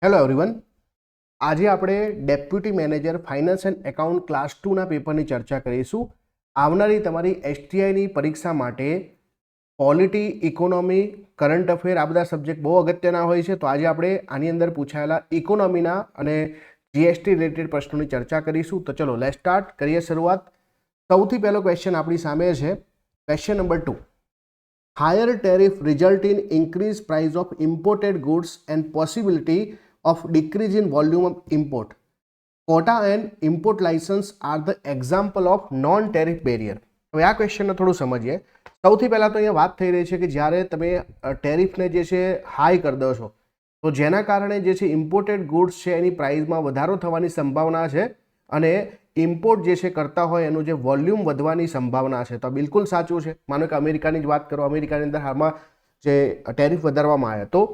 Hello everyone, આજે આપણે deputy manager finance and account class 2ના પેપરની ચર્ચા કરીશું. આવનારી તમારી એસટીઆઈની પરીક્ષા માટે પોલિટી, ઇકોનોમી, કરંટ અફેર આ બધા સબ્જેક્ટ બહુ અગત્યના હોય છે. તો આજે આપણે આની અંદર પૂછાયેલા ઇકોનોમીના અને જીએસટી રિલેટેડ પ્રશ્નોની ચર્ચા કરીશું. તો ચલો લેટ્સ સ્ટાર્ટ, કરીએ શરૂઆત. સૌથી પહેલો ક્વેશ્ચન આપણી સામે છે, question number 2. Higher tariff result in increased price of imported goods and possibility of decrease in volume of import. Quota and import license are the example of non-tariff barrier. હવે આ ક્વેશ્ચનને થોડું સમજીએ. સૌથી પહેલાં તો અહીંયા વાત થઈ રહી છે કે જ્યારે તમે ટેરિફને જે છે હાઈ કરી દો છો તો જેના કારણે જે છે ઇમ્પોર્ટેડ ગુડ્સ છે એની પ્રાઇસમાં વધારો થવાની સંભાવના છે અને ઇમ્પોર્ટ જે છે કરતા હોય એનું જે વોલ્યુમ વધવાની સંભાવના છે. તો બિલકુલ સાચું છે. માનો કે અમેરિકાની જ વાત કરો, અમેરિકાની અંદર હાલમાં જે ટેરિફ વધારવામાં આવ્યા તો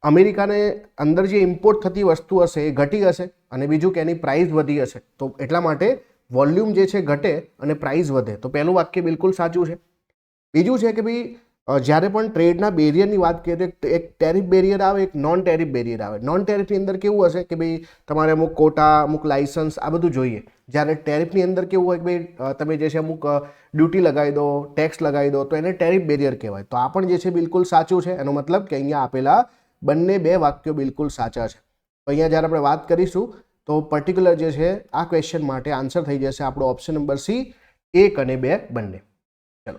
અમેરિકાને અંદર જે ઇમ્પોર્ટ થતી વસ્તુ હશે એ ઘટી હશે અને બીજું કે એની પ્રાઇસ વધી હશે. તો એટલા માટે વોલ્યુમ જે છે ઘટે અને પ્રાઇસ વધે. તો પહેલું વાક્ય બિલકુલ સાચું છે. બીજું છે કે ભાઈ જ્યારે પણ ટ્રેડના બેરિયરની વાત કરીએ તો એક ટેરિફ બેરિયર આવે, એક નોન ટેરિફ બેરિયર આવે. નોન ટેરિફની અંદર કેવું હશે કે ભાઈ તમારે અમુક કોટા, અમુક લાઇસન્સ આ બધું જોઈએ. જ્યારે ટેરિફની અંદર કેવું હોય કે ભાઈ તમે જે છે અમુક ડ્યુટી લગાવી દો, ટેક્સ લગાવી દો તો એને ટેરિફ બેરિયર કહેવાય. તો આ પણ જે છે બિલકુલ સાચું છે. એનો મતલબ કે અહીંયા આપેલા બંને બે વાક્યો બિલકુલ સાચા છે. તો અહીંયા જ્યારે આપણે વાત કરીશું તો પર્ટિક્યુલર જે છે આ ક્વેશ્ચન માટે આન્સર થઈ જશે આપણો ઓપ્શન નંબર સી, 1 અને 2 બંને. ચલો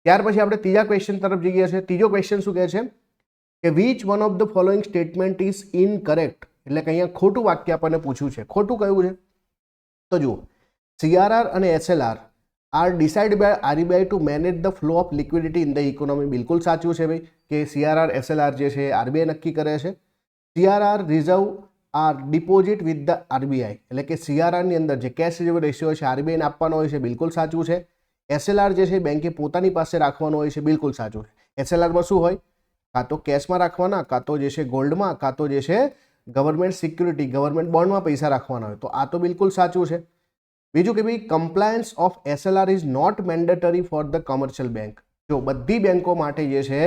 ત્યાર પછી આપણે ત્રીજા ક્વેશ્ચન તરફ જઈએ છીએ. ત્રીજો ક્વેશ્ચન શું કહે છે કે which one of the following statement is incorrect. એટલે કે અહીંયા ખોટું વાક્ય આપણને પૂછ્યું છે. ખોટું કયું છે તો જુઓ, CRR અને SLR are decide by RBI to manage the flow of liquidity in the economy. બિલકુલ સાચું છે ભાઈ કે CRR SLR જે છે RBI નક્કી કરે છે. CRR reserve are deposit with the RBI, એટલે કે CRR ની અંદર જે કેશ રિઝર્વ રેશિયો છે RBI ને આપવાનો હોય છે. બિલકુલ સાચું છે. SLR જે છે બેંકે પોતાની પાસે રાખવાનો હોય છે. બિલકુલ સાચું છે. SLRમાં શું હોય, કાં તો કેશમાં રાખવાના, કાં તો જે છે ગોલ્ડમાં, કાં તો જે છે ગવર્મેન્ટ સિક્યુરિટી, ગવર્મેન્ટ બોન્ડમાં પૈસા રાખવાના હોય. તો આ તો બિલકુલ સાચું છે. બીજું કે ભાઈ compliance of SLR is not mandatory for the commercial bank. જો બધી બેંકો માટે જે છે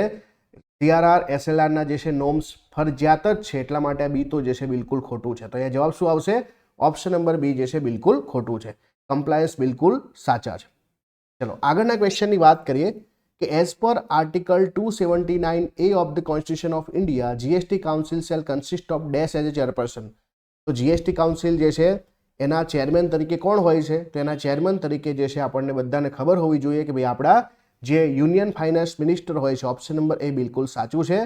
CRR SLRના જે છે નોર્મ્સ ફરજિયાત જ છે, એટલા માટે આ બી તો જે છે બિલકુલ ખોટું છે. તો અહીંયા જવાબ શું આવશે? ઓપ્શન નંબર બી જે છે બિલકુલ ખોટું છે. કમ્પ્લાયન્સ બિલકુલ સાચા છે. ચલો આગળના ક્વેશ્ચનની વાત કરીએ કે as per article 279A of the constitution of India, GST council shall consist of dash as a chairperson. તો GST કાઉન્સિલ જે છે એના ચેરમેન તરીકે કોણ હોય છે? તો એના ચેરમેન તરીકે જે છે આપણને બધાને ખબર હોવી જોઈએ કે ભાઈ આપણા જે યુનિયન ફાઇનાન્સ મિનિસ્ટર હોય છે. ઓપ્શન નંબર એ બિલકુલ સાચું છે.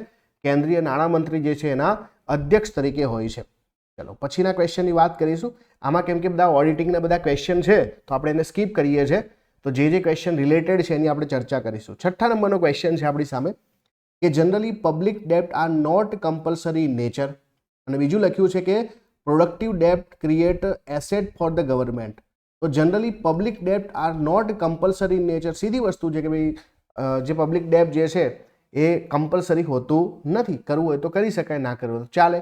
કેન્દ્રીય નાણામંત્રી જે છે એના અધ્યક્ષ તરીકે હોય છે. ચલો પછીના ક્વેશ્ચનની વાત કરીશું. આમાં કેમ કે બધા ઓડિટિંગના બધા ક્વેશ્ચન છે તો આપણે એને સ્કીપ કરીએ છીએ. તો જે ક્વેશ્ચન રિલેટેડ છે એની આપણે ચર્ચા કરીશું. 6થા નંબરનો ક્વેશ્ચન છે આપણી સામે કે જનરલી પબ્લિક ડેપ્ટ are not compulsory in nature. અને બીજું લખ્યું છે કે પ્રોડક્ટિવ ડેપ્ટ create asset for the government. તો જનરલી પબ્લિક ડેપ્ટ are not compulsory in nature. સીધી વસ્તુ છે કે ભાઈ જે પબ્લિક ડેપ્ટ જે છે એ કમ્પલસરી હોતું નથી. કરવું હોય તો કરી શકાય, ના કરવું હોય તો ચાલે.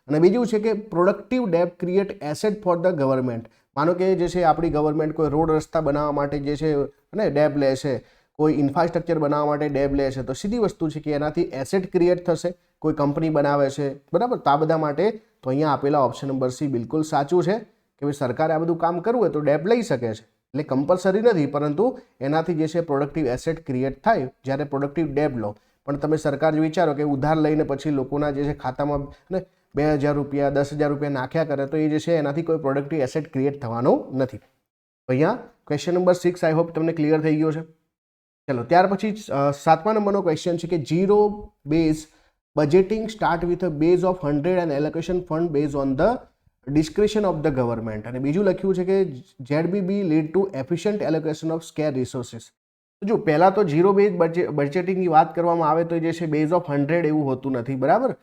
અને બીજું છે કે પ્રોડક્ટિવ ડેપ્ટ create asset for the government. માનો કે જે છે આપણી ગવર્મેન્ટ કોઈ રોડ રસ્તા બનાવવા માટે જે છે ને ડેબ લે છે, કોઈ ઇન્ફ્રાસ્ટ્રક્ચર બનાવવા માટે ડેબ લે છે. તો સીધી વસ્તુ છે કે એનાથી એસેટ ક્રિએટ થશે. કોઈ કંપની બનાવે છે, બરાબર. તો આ બધા માટે તો અહીંયા આપેલા ઓપ્શન નંબર સી બિલકુલ સાચું છે કે ભાઈ સરકારે આ બધું કામ કરવું હોય તો ડેબ લઈ શકે છે. એટલે કમ્પલસરી નથી, પરંતુ એનાથી જે છે પ્રોડક્ટિવ એસેટ ક્રિએટ થાય જ્યારે પ્રોડક્ટિવ ડેબ લો. પણ તમે સરકાર વિચારો કે ઉધાર લઈને પછી લોકોના જે છે ખાતામાં ને 2,000 રૂપિયા, 10,000 રૂપિયા નાખ્યા કરે તો એ જે છે એનાથી કોઈ પ્રોડક્ટિવ એસેટ ક્રિએટ થવાનો નથી. તો અહીંયા ક્વેશ્ચન નંબર 6 આઈ હોપ તમને ક્લિયર થઈ ગયો છે. ચલો ત્યાર પછી 7મા નંબરનો ક્વેશ્ચન છે કે zero base budgeting start with a base of 100 and allocation fund base on the discretion of the government. અને બીજું લખ્યું છે કે ZBB lead to efficient allocation of scarce resources. જો પહેલાં તો ઝીરો બેઝ બજેટિંગની વાત કરવામાં આવે તો જે છે બેઝ ઓફ 100 એવું હોતું નથી, બરાબર.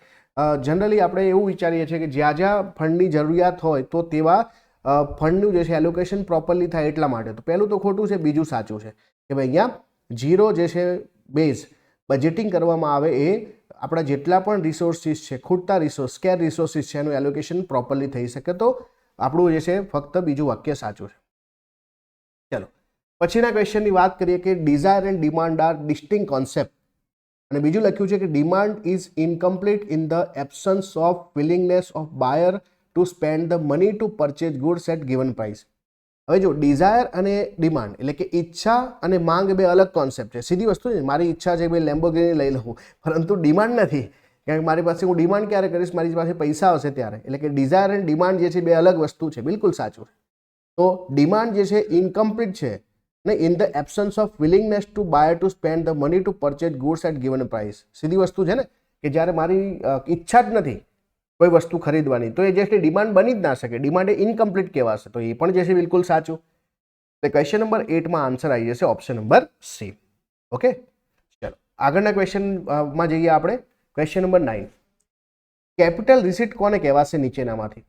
જનરલી આપણે એવું વિચારીએ છીએ કે જ્યાં ફંડની જરૂરિયાત હોય તો તેવા ફંડનું જે છે એલોકેશન પ્રોપરલી થાય એટલા માટે. તો પહેલું તો ખોટું છે, બીજું સાચું છે કે ભાઈ અહીંયા ઝીરો જે છે બેઝ બજેટિંગ કરવામાં આવે એ આપણા જેટલા પણ રિસોર્સિસ છે, ખૂટતા રિસોર્સ, સ્કેર રિસોર્સિસ છે, એનું એલોકેશન પ્રોપરલી થઈ શકે. તો આપણું જે છે ફક્ત બીજું વાક્ય સાચું છે. ચલો પછીના ક્વેશ્ચનની વાત કરીએ કે desire and demand are distinct concept. અને બીજું લખ્યું છે કે demand is incomplete in the absence of willingness of buyer to spend the money to purchase goods at given price. હવે જો ડિઝાયર અને ડિમાન્ડ એટલે કે ઈચ્છા અને માંગ બે અલગ કોન્સેપ્ટ છે. સીધી વસ્તુ છે, મારી ઈચ્છા છે કે લેમ્બોર્ગિની લઈ લઉં, પરંતુ ડિમાન્ડ નથી. કારણ કે મારી પાસે હું ડિમાન્ડ ક્યારે કરીશ, મારી પાસે પૈસા આવશે ત્યારે. એટલે કે ડિઝાયર અને ડિમાન્ડ જે છે બે અલગ વસ્તુ છે. બિલકુલ સાચું. તો ડિમાન્ડ જે છે ઇનકમ્પ્લીટ છે ને in the absence of willingness to buy to spend the money to purchase goods at given price. સીધી વસ્તુ છે ને કે જ્યારે મારી ઈચ્છા જ નથી કોઈ વસ્તુ ખરીદવાની, તો એ જે છે ડિમાન્ડ બની જ ના શકે. ડિમાન્ડ એ ઇનકમ્પ્લીટ કહેવાશે. તો એ પણ જે છે બિલકુલ સાચું. તો ક્વેશ્ચન નંબર 8માં આન્સર આવી જશે ઓપ્શન નંબર સી. ઓકે, ચલો આગળના ક્વેશ્ચનમાં જઈએ આપણે. ક્વેશ્ચન નંબર 9, કેપિટલ રિસીટ કોને કહેવાશે નીચેનામાંથી?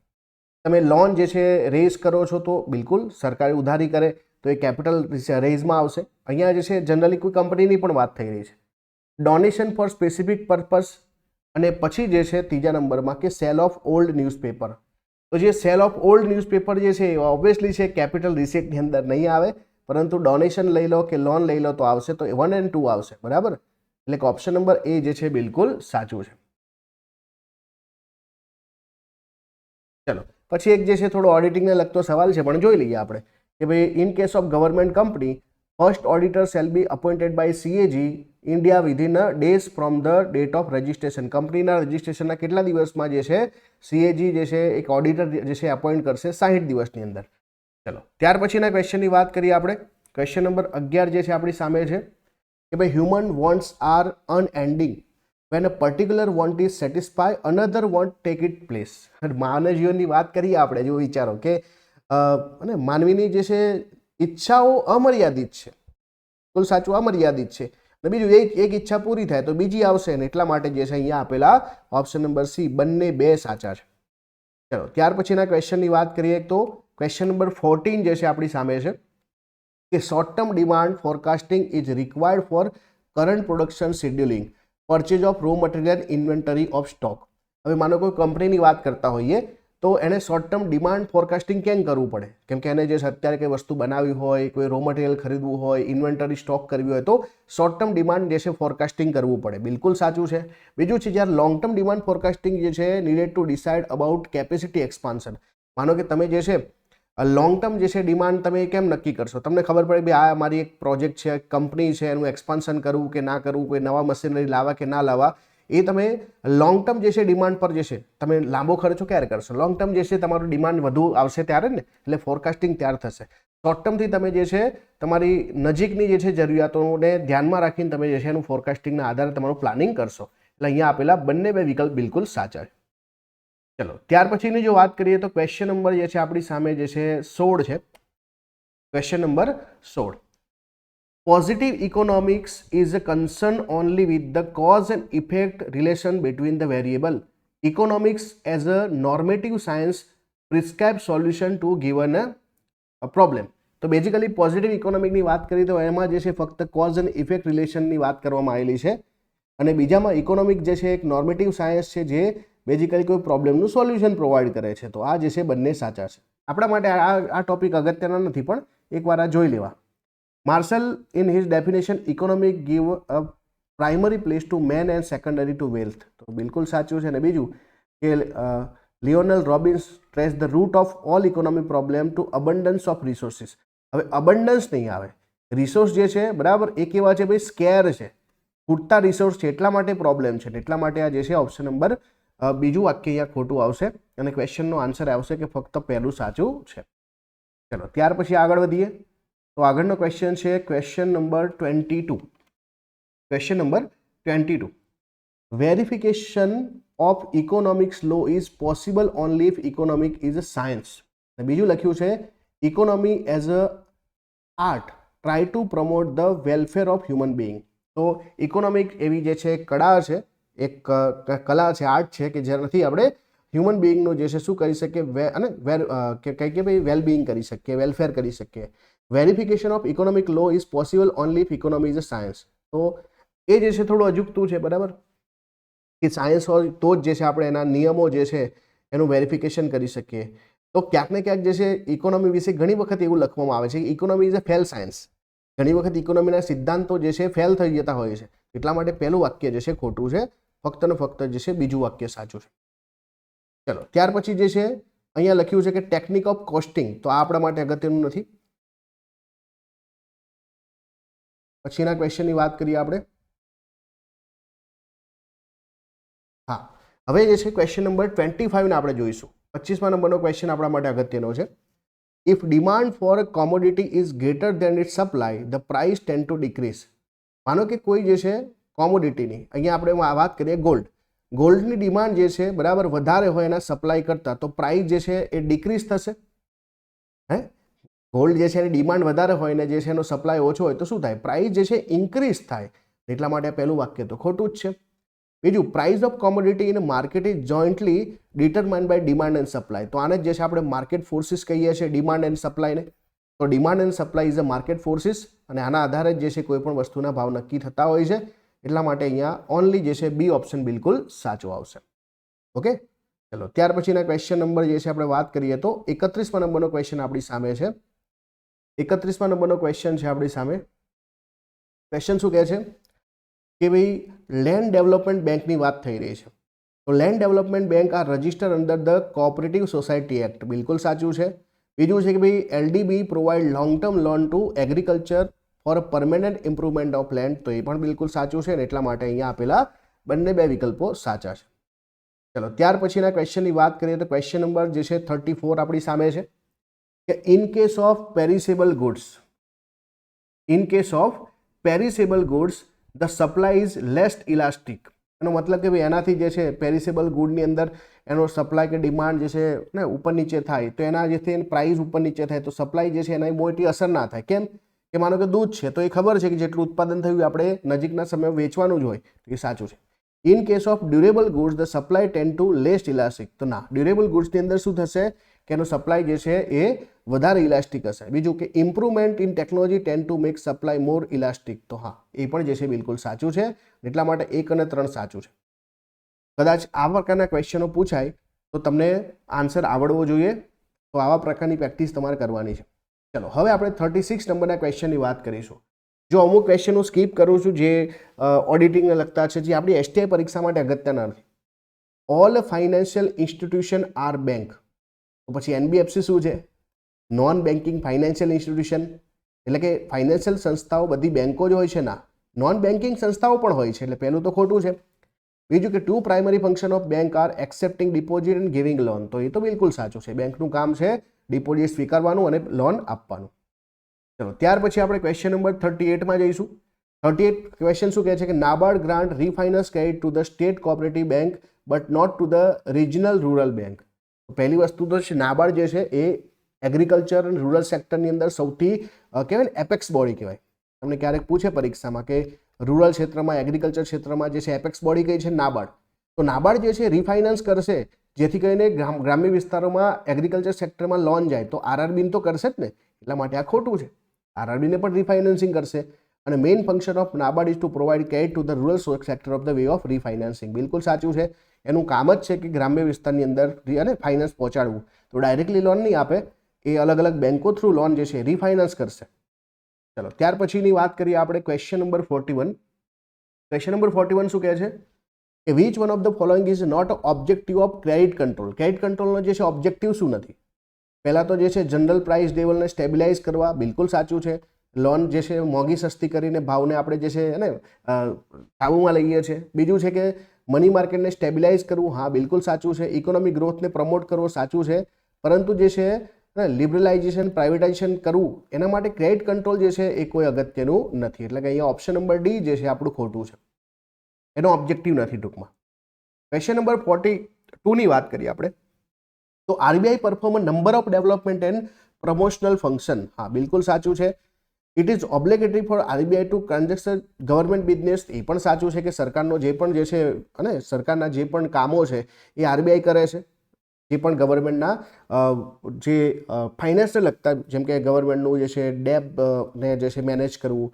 તમે લોન જે છે રેઝ કરો છો તો બિલકુલ સરકારી ઉધારી કરે તો એ કેપિટલ રેઝમાં આવશે. અહીંયા જે છે જનરલી કોઈ કંપનીની પણ વાત થઈ રહી છે. ડોનેશન ફોર સ્પેસિફિક પર્પઝ, અને પછી જે છે ત્રીજા નંબરમાં કે સેલ ઓફ ઓલ્ડ ન્યૂઝપેપર. તો જે સેલ ઓફ ઓલ્ડ ન્યૂઝપેપર જે છે એ ઓબ્વિયસલી છે કેપિટલ રિસીટની અંદર નહીં આવે, પરંતુ ડોનેશન લઈ લો કે લોન લઈ લો તો આવશે. તો 1 અને 2 આવશે. બરાબર, એટલે કે ઓપ્શન નંબર એ જે છે બિલકુલ સાચું છે. ચલો પછી એક જે છે થોડો ઓડિટિંગને લગતો સવાલ છે, પણ જોઈ લઈએ આપણે કે ભાઈ in case of government company first auditor shall be appointed by CAG India within a days from the date of registration. કંપનીના રજિસ્ટ્રેશનના કેટલા દિવસમાં જે છે CAG જે છે એક ઓડિટર જે છે એપોઇન્ટ કરશે? 60 દિવસની અંદર. ચલો ત્યાર પછીના ક્વેશ્ચનની વાત કરીએ આપણે. ક્વેશ્ચન નંબર 11 જે છે આપણી સામે છે કે ભાઈ human wants are unending when a particular want is satisfied another want take its place. માનવ જીવનની વાત કરીએ આપણે, જો વિચારો કે અને માનવીની જે છે ઈચ્છાઓ અમર્યાદિત છે. બિલકુલ સાચું, અમર્યાદિત છે. અને બીજું એક ઈચ્છા પૂરી થાય તો બીજી આવશે ને, એટલા માટે જે છે અહીંયા આપેલા ઓપ્શન નંબર સી બંને બે સાચા છે. ચલો ત્યાર પછીના ક્વેશ્ચનની વાત કરીએ તો ક્વેશ્ચન નંબર 14 જે છે આપણી સામે છે કે short term demand forecasting is required four current production scheduling, purchase of raw material, inventory of stock. હવે માનો કોઈ કંપનીની વાત કરતા હોઈએ તો એને શોર્ટ ટર્મ ડિમાન્ડ ફોરકાસ્ટિંગ કેમ કરવું પડે? કેમ કે એને જે અત્યારે કોઈ વસ્તુ બનાવવી હોય, કોઈ રો મટીરિયલ ખરીદવું હોય, ઇન્વેન્ટરી સ્ટોક કરવી હોય તો શોર્ટ ટર્મ ડિમાન્ડ જે છે ફોરકાસ્ટિંગ કરવું પડે. બિલકુલ સાચું છે. બીજું છે જ્યારે લોંગ ટર્મ ડિમાન્ડ ફોરકાસ્ટિંગ જે છે needed two decide about capacity expansion. માનો કે તમે જે છે લોંગ ટર્મ જે છે ડિમાન્ડ તમે કેમ નક્કી કરશો? તમને ખબર પડે કે આ મારી એક પ્રોજેક્ટ છે, કંપની છે, એનું એક્સપાન્શન કરવું કે ના કરવું, કોઈ નવા મશીનરી લાવવા કે ના લાવવા, એ તમે લોંગ ટર્મ જે છે ડિમાન્ડ પર જે છે તમે લાંબો ખર્ચો ક્યારે કરશો? લોંગ ટર્મ જે છે તમારું ડિમાન્ડ વધુ આવશે ત્યારે ને, એટલે ફોરકાસ્ટિંગ ત્યાર થશે. શોર્ટ ટર્મથી તમે જે છે તમારી નજીકની જે છે જરૂરિયાતોને ધ્યાનમાં રાખીને તમે જે છે એનું ફોરકાસ્ટિંગના આધારે તમારું પ્લાનિંગ કરશો. એટલે અહીંયા આપેલા બંને બે વિકલ્પ બિલકુલ સાચા છે. ચલો ત્યાર પછીની જો વાત કરીએ તો ક્વેશ્ચન નંબર જે છે આપણી સામે જે છે 16 છે. Question number 16, positive economics is a concern only with the cause and effect relation between the variable. Economics as a normative science prescribe solution to given a problem. તો બેઝિકલી પોઝિટિવ ઇકોનોમિકની વાત કરીએ તો એમાં જે છે ફક્ત કોઝ એન્ડ ઇફેક્ટ રિલેશનની વાત કરવામાં આવેલી છે, અને બીજામાં ઇકોનોમિક જે છે એક નોર્મેટિવ સાયન્સ છે જે બેઝિકલી કોઈ પ્રોબ્લેમનું સોલ્યુશન પ્રોવાઈડ કરે છે. તો આ જે છે બંને સાચા છે. આપણા માટે આ ટોપિક અગત્યના નથી, પણ એકવાર આ જોઈ લેવા. Marshall in his definition economic give a primary place to man and secondary to wealth. તો બિલકુલ સાચું છે. અને બીજું કે Lionel Robbins trace the root of all economic problem to abundance of resources. હવે અબન્ડન્સ નહીં આવે, રિસોર્સ જે છે બરાબર એ કેવા છે ભાઈ? સ્કેર છે, ખૂટતા રિસોર્સ છે, એટલા માટે પ્રોબ્લેમ છે. એટલા માટે આ જે છે ઓપ્શન નંબર બીજું વાક્ય અહીંયા ખોટું આવશે, અને ક્વેશ્ચનનો આન્સર આવશે કે ફક્ત પહેલું સાચું છે. ચલો ત્યાર પછી આગળ વધીએ તો આગળનો ક્વેશ્ચન છે question number 22. Question number 22, verification of economics law is possible only if economic is a science. બીજું લખ્યું છે economy as a art try to promote the welfare of human being. તો ઇકોનોમિક એવી જે છે કળા છે, એક કલા છે, આર્ટ છે કે જેનાથી આપણે હ્યુમન બિંગનું જે છે શું કરી શકીએ અને કંઈ કે ભાઈ વેલબિંગ કરી શકીએ, વેલફેર કરી શકીએ. Verification of economic law is possible only if economy is a science. તો એ જે છે થોડું અજુગતું છે, બરાબર, કે સાયન્સ હોય તો જ જે છે આપણે એના નિયમો જે છે એનું વેરિફિકેશન કરી શકીએ. તો ક્યાંક ને ક્યાંક જે છે ઇકોનોમી વિશે ઘણી વખત એવું લખવામાં આવે છે કે economy is a fail science. ઘણી વખત ઇકોનોમીના સિદ્ધાંતો જે છે ફેલ થઈ જતા હોય છે. એટલા માટે પહેલું વાક્ય જે છે ખોટું છે, ફક્ત ને ફક્ત જે છે બીજું વાક્ય સાચું છે. ચલો ત્યાર પછી જે છે અહીંયા લખ્યું છે કે ટેકનિક ઓફ કોસ્ટિંગ, તો આ આપણા માટે અગત્યનું નથી. પછીના ક્વેશ્ચનની વાત કરીએ આપણે. હા, હવે જે છે ક્વેશ્ચન નંબર 25 ને આપણે જોઈશું. 25મા નંબરનો ક્વેશ્ચન આપણા માટે અગત્યનો છે. If demand for a commodity is greater than its supply the price tend to decrease. માનો કે કોઈ જે છે કોમોડિટીની, અહીંયા આપણે વાત કરીએ ગોલ્ડની ડિમાન્ડ જે છે બરાબર વધારે હોય એના સપ્લાય કરતાં, તો પ્રાઇસ જે છે એ ડિક્રીઝ થશે. હે, ગોલ્ડ જે છે એની ડિમાન્ડ વધારે હોય ને જે છે એનો સપ્લાય ઓછો હોય તો શું થાય? પ્રાઇસ જે છે ઇન્ક્રીઝ થાય. એટલા માટે પહેલું વાક્ય તો ખોટું જ છે. બીજું, price of commodity in market is jointly determined by demand and supply. તો આને જે છે આપણે માર્કેટ ફોર્સિસ કહીએ છીએ, ડિમાન્ડ એન્ડ સપ્લાયને. તો demand and supply is a market forces, અને આના આધારે જે છે કોઈ પણ વસ્તુના ભાવ નક્કી થતા હોય છે. એટલા માટે અહીંયા ઓનલી જે છે બી ઓપ્શન બિલકુલ સાચો આવશે. ઓકે, ચલો ત્યાર પછીના ક્વેશ્ચન નંબર જે છે આપણે વાત કરીએ તો 31મા નંબરનો ક્વેશ્ચન આપણી સામે છે. 31મા નંબરનો ક્વેશ્ચન છે આપણી સામે. ક્વેશ્ચન શું કહે છે કે ભાઈ લેન્ડ ડેવલપમેન્ટ બેંકની વાત થઈ રહી છે. તો land development bank are registered under the cooperative society act. બિલકુલ સાચું છે. બીજું છે કે ભાઈ LDB provide long term loan to agriculture for permanent improvement of land. તો એ પણ બિલકુલ સાચું છે, ને એટલા માટે અહીંયા આપેલા બંને બે વિકલ્પો સાચા છે. ચલો ત્યાર પછીના ક્વેશ્ચનની વાત કરીએ તો ક્વેશ્ચન નંબર જે છે 34 આપણી સામે છે કે in case of perishable goods the supply is less elastic. એનો મતલબ કે ભાઈ એનાથી જે છે પેરિસેબલ ગુડની અંદર એનો સપ્લાય કે ડિમાન્ડ જે છે ને ઉપર નીચે થાય, તો એના જે છે પ્રાઇસ ઉપર નીચે થાય, તો સપ્લાય જે છે એના મોટી અસર ના થાય. કેમ કે માનો કે દૂધ છે તો એ ખબર છે કે જેટલું ઉત્પાદન થયું આપણે નજીકના સમયમાં વેચવાનું જ હોય, તો એ સાચું છે. In case of durable goods the supply tend to less elastic. તો ના, ડ્યુરેબલ ગુડ્સની અંદર શું થશે કે એનો સપ્લાય જે છે એ વધારે ઇલાસ્ટિક હશે. બીજું કે improvement in technology tend to make supply more elastic. તો હા, એ પણ જે છે બિલકુલ સાચું છે. એટલા માટે 1 અને 3 સાચું છે. કદાચ આ પ્રકારના ક્વેશ્ચનો પૂછાય તો તમને આન્સર આવડવો જોઈએ. તો આવા પ્રકારની પ્રેક્ટિસ તમારે કરવાની છે. ચલો હવે આપણે 36 નંબરના ક્વેશ્ચનની વાત કરીશું. જો અમુક ક્વેશ્ચન હું સ્કીપ કરું છું જે ઓડિટિંગને લગતા છે, જે આપણી એસટીઆઈ પરીક્ષા માટે અગત્યના નથી. All financial institution are bank. તો પછી એનબીએફસી શું છે? Non banking financial institution. એટલે કે ફાઇનાન્શિયલ સંસ્થાઓ બધી બેંકો જ હોય છે? ના, નોન બેન્કિંગ સંસ્થાઓ પણ હોય છે. એટલે પહેલું તો ખોટું છે. બીજું કે two primary function of bank are accepting deposit and giving loan. તો એ તો બિલકુલ સાચું છે. બેંકનું કામ છે ડિપોઝિટ સ્વીકારવાનું અને લોન આપવાનું. ચલો ત્યાર પછી આપણે ક્વેશ્ચન નંબર 38માં જઈશું. 38 ક્વેશ્ચન શું કહે છે કે NABARD grant refinance credit to the state cooperative bank but not to the regional rural bank. પહેલી વસ્તુ તો છે નાબાર્ડ જે છે એ એગ્રીકલ્ચર અને રૂરલ સેક્ટરની અંદર સૌથી કહેવાય ને એપેક્સ બોડી કહેવાય. તમને ક્યારેક પૂછે પરીક્ષામાં કે રૂરલ ક્ષેત્રમાં એગ્રીકલ્ચર ક્ષેત્રમાં જે છે એપેક્સ બોડી કઈ છે? નાબાર્ડ. તો નાબાર્ડ જે છે રીફાઇનાન્સ કરશે જેથી કરીને ગ્રામ્ય વિસ્તારોમાં એગ્રીકલ્ચર સેક્ટરમાં લોન જાય, તો આરઆરબી તો કરશે જ ને. એટલા માટે આ ખોટું છે. આરઆરબીને પણ રીફાઇનાન્સિંગ કરશે. અને main function of NABARD is to provide credit to the rural sector of the way of refinancing. બિલકુલ સાચું છે. એનું કામ જ છે કે ગ્રામ્ય વિસ્તારની અંદર અને ફાઇનાન્સ પહોંચાડવું. તો ડાયરેક્ટલી લોન નહીં આપે, એ અલગ અલગ બેંકો થ્રુ લોન જે છે રીફાઇનાન્સ કરશે. ચલો ત્યાર પછીની વાત કરીએ આપણે ક્વેશ્ચન નંબર 41. ક્વેશ્ચન નંબર 41 શું કહે છે કે which one of the following is not objective of credit control. Credit કંટ્રોલનો જે છે ઓબ્જેક્ટિવ શું નથી? પહેલાં તો જે છે જનરલ પ્રાઇસ લેવલને સ્ટેબિલાઇઝ કરવા. બિલકુલ સાચું છે. લોન જે છે મોંઘી સસ્તી કરીને ભાવને આપણે જે છે ને કાબૂમાં લઈએ છીએ. બીજું છે કે મની માર્કેટને સ્ટેબિલાઇઝ કરવું. હા, બિલકુલ સાચું છે. ઇકોનોમિક ગ્રોથને પ્રમોટ કરવો સાચું છે. પરંતુ જે છે લિબરલાઇઝેશન, પ્રાઇવેટાઇઝેશન કરવું એના માટે ક્રેડિટ કંટ્રોલ જે છે એ કોઈ અગત્યનું નથી. એટલે કે અહીંયા ઓપ્શન નંબર ડી જે છે આપણું ખોટું છે. એનો ઓબ્જેક્ટિવ નથી ટૂંકમાં. ક્વેશ્ચન નંબર 42ની વાત કરીએ આપણે તો RBI perform number of development and promotional function. હા, બિલકુલ સાચું છે. It is obligatory for RBI to conduct government business. એ પણ સાચું છે કે સરકારનો જે પણ જે છે અને સરકારના જે પણ કામો છે એ આરબીઆઈ કરે છે. જે પણ ગવર્મેન્ટના જે ફાઇનાન્સને લગતા, જેમ કે ગવર્મેન્ટનું જે છે ડેબને જે છે મેનેજ કરવું,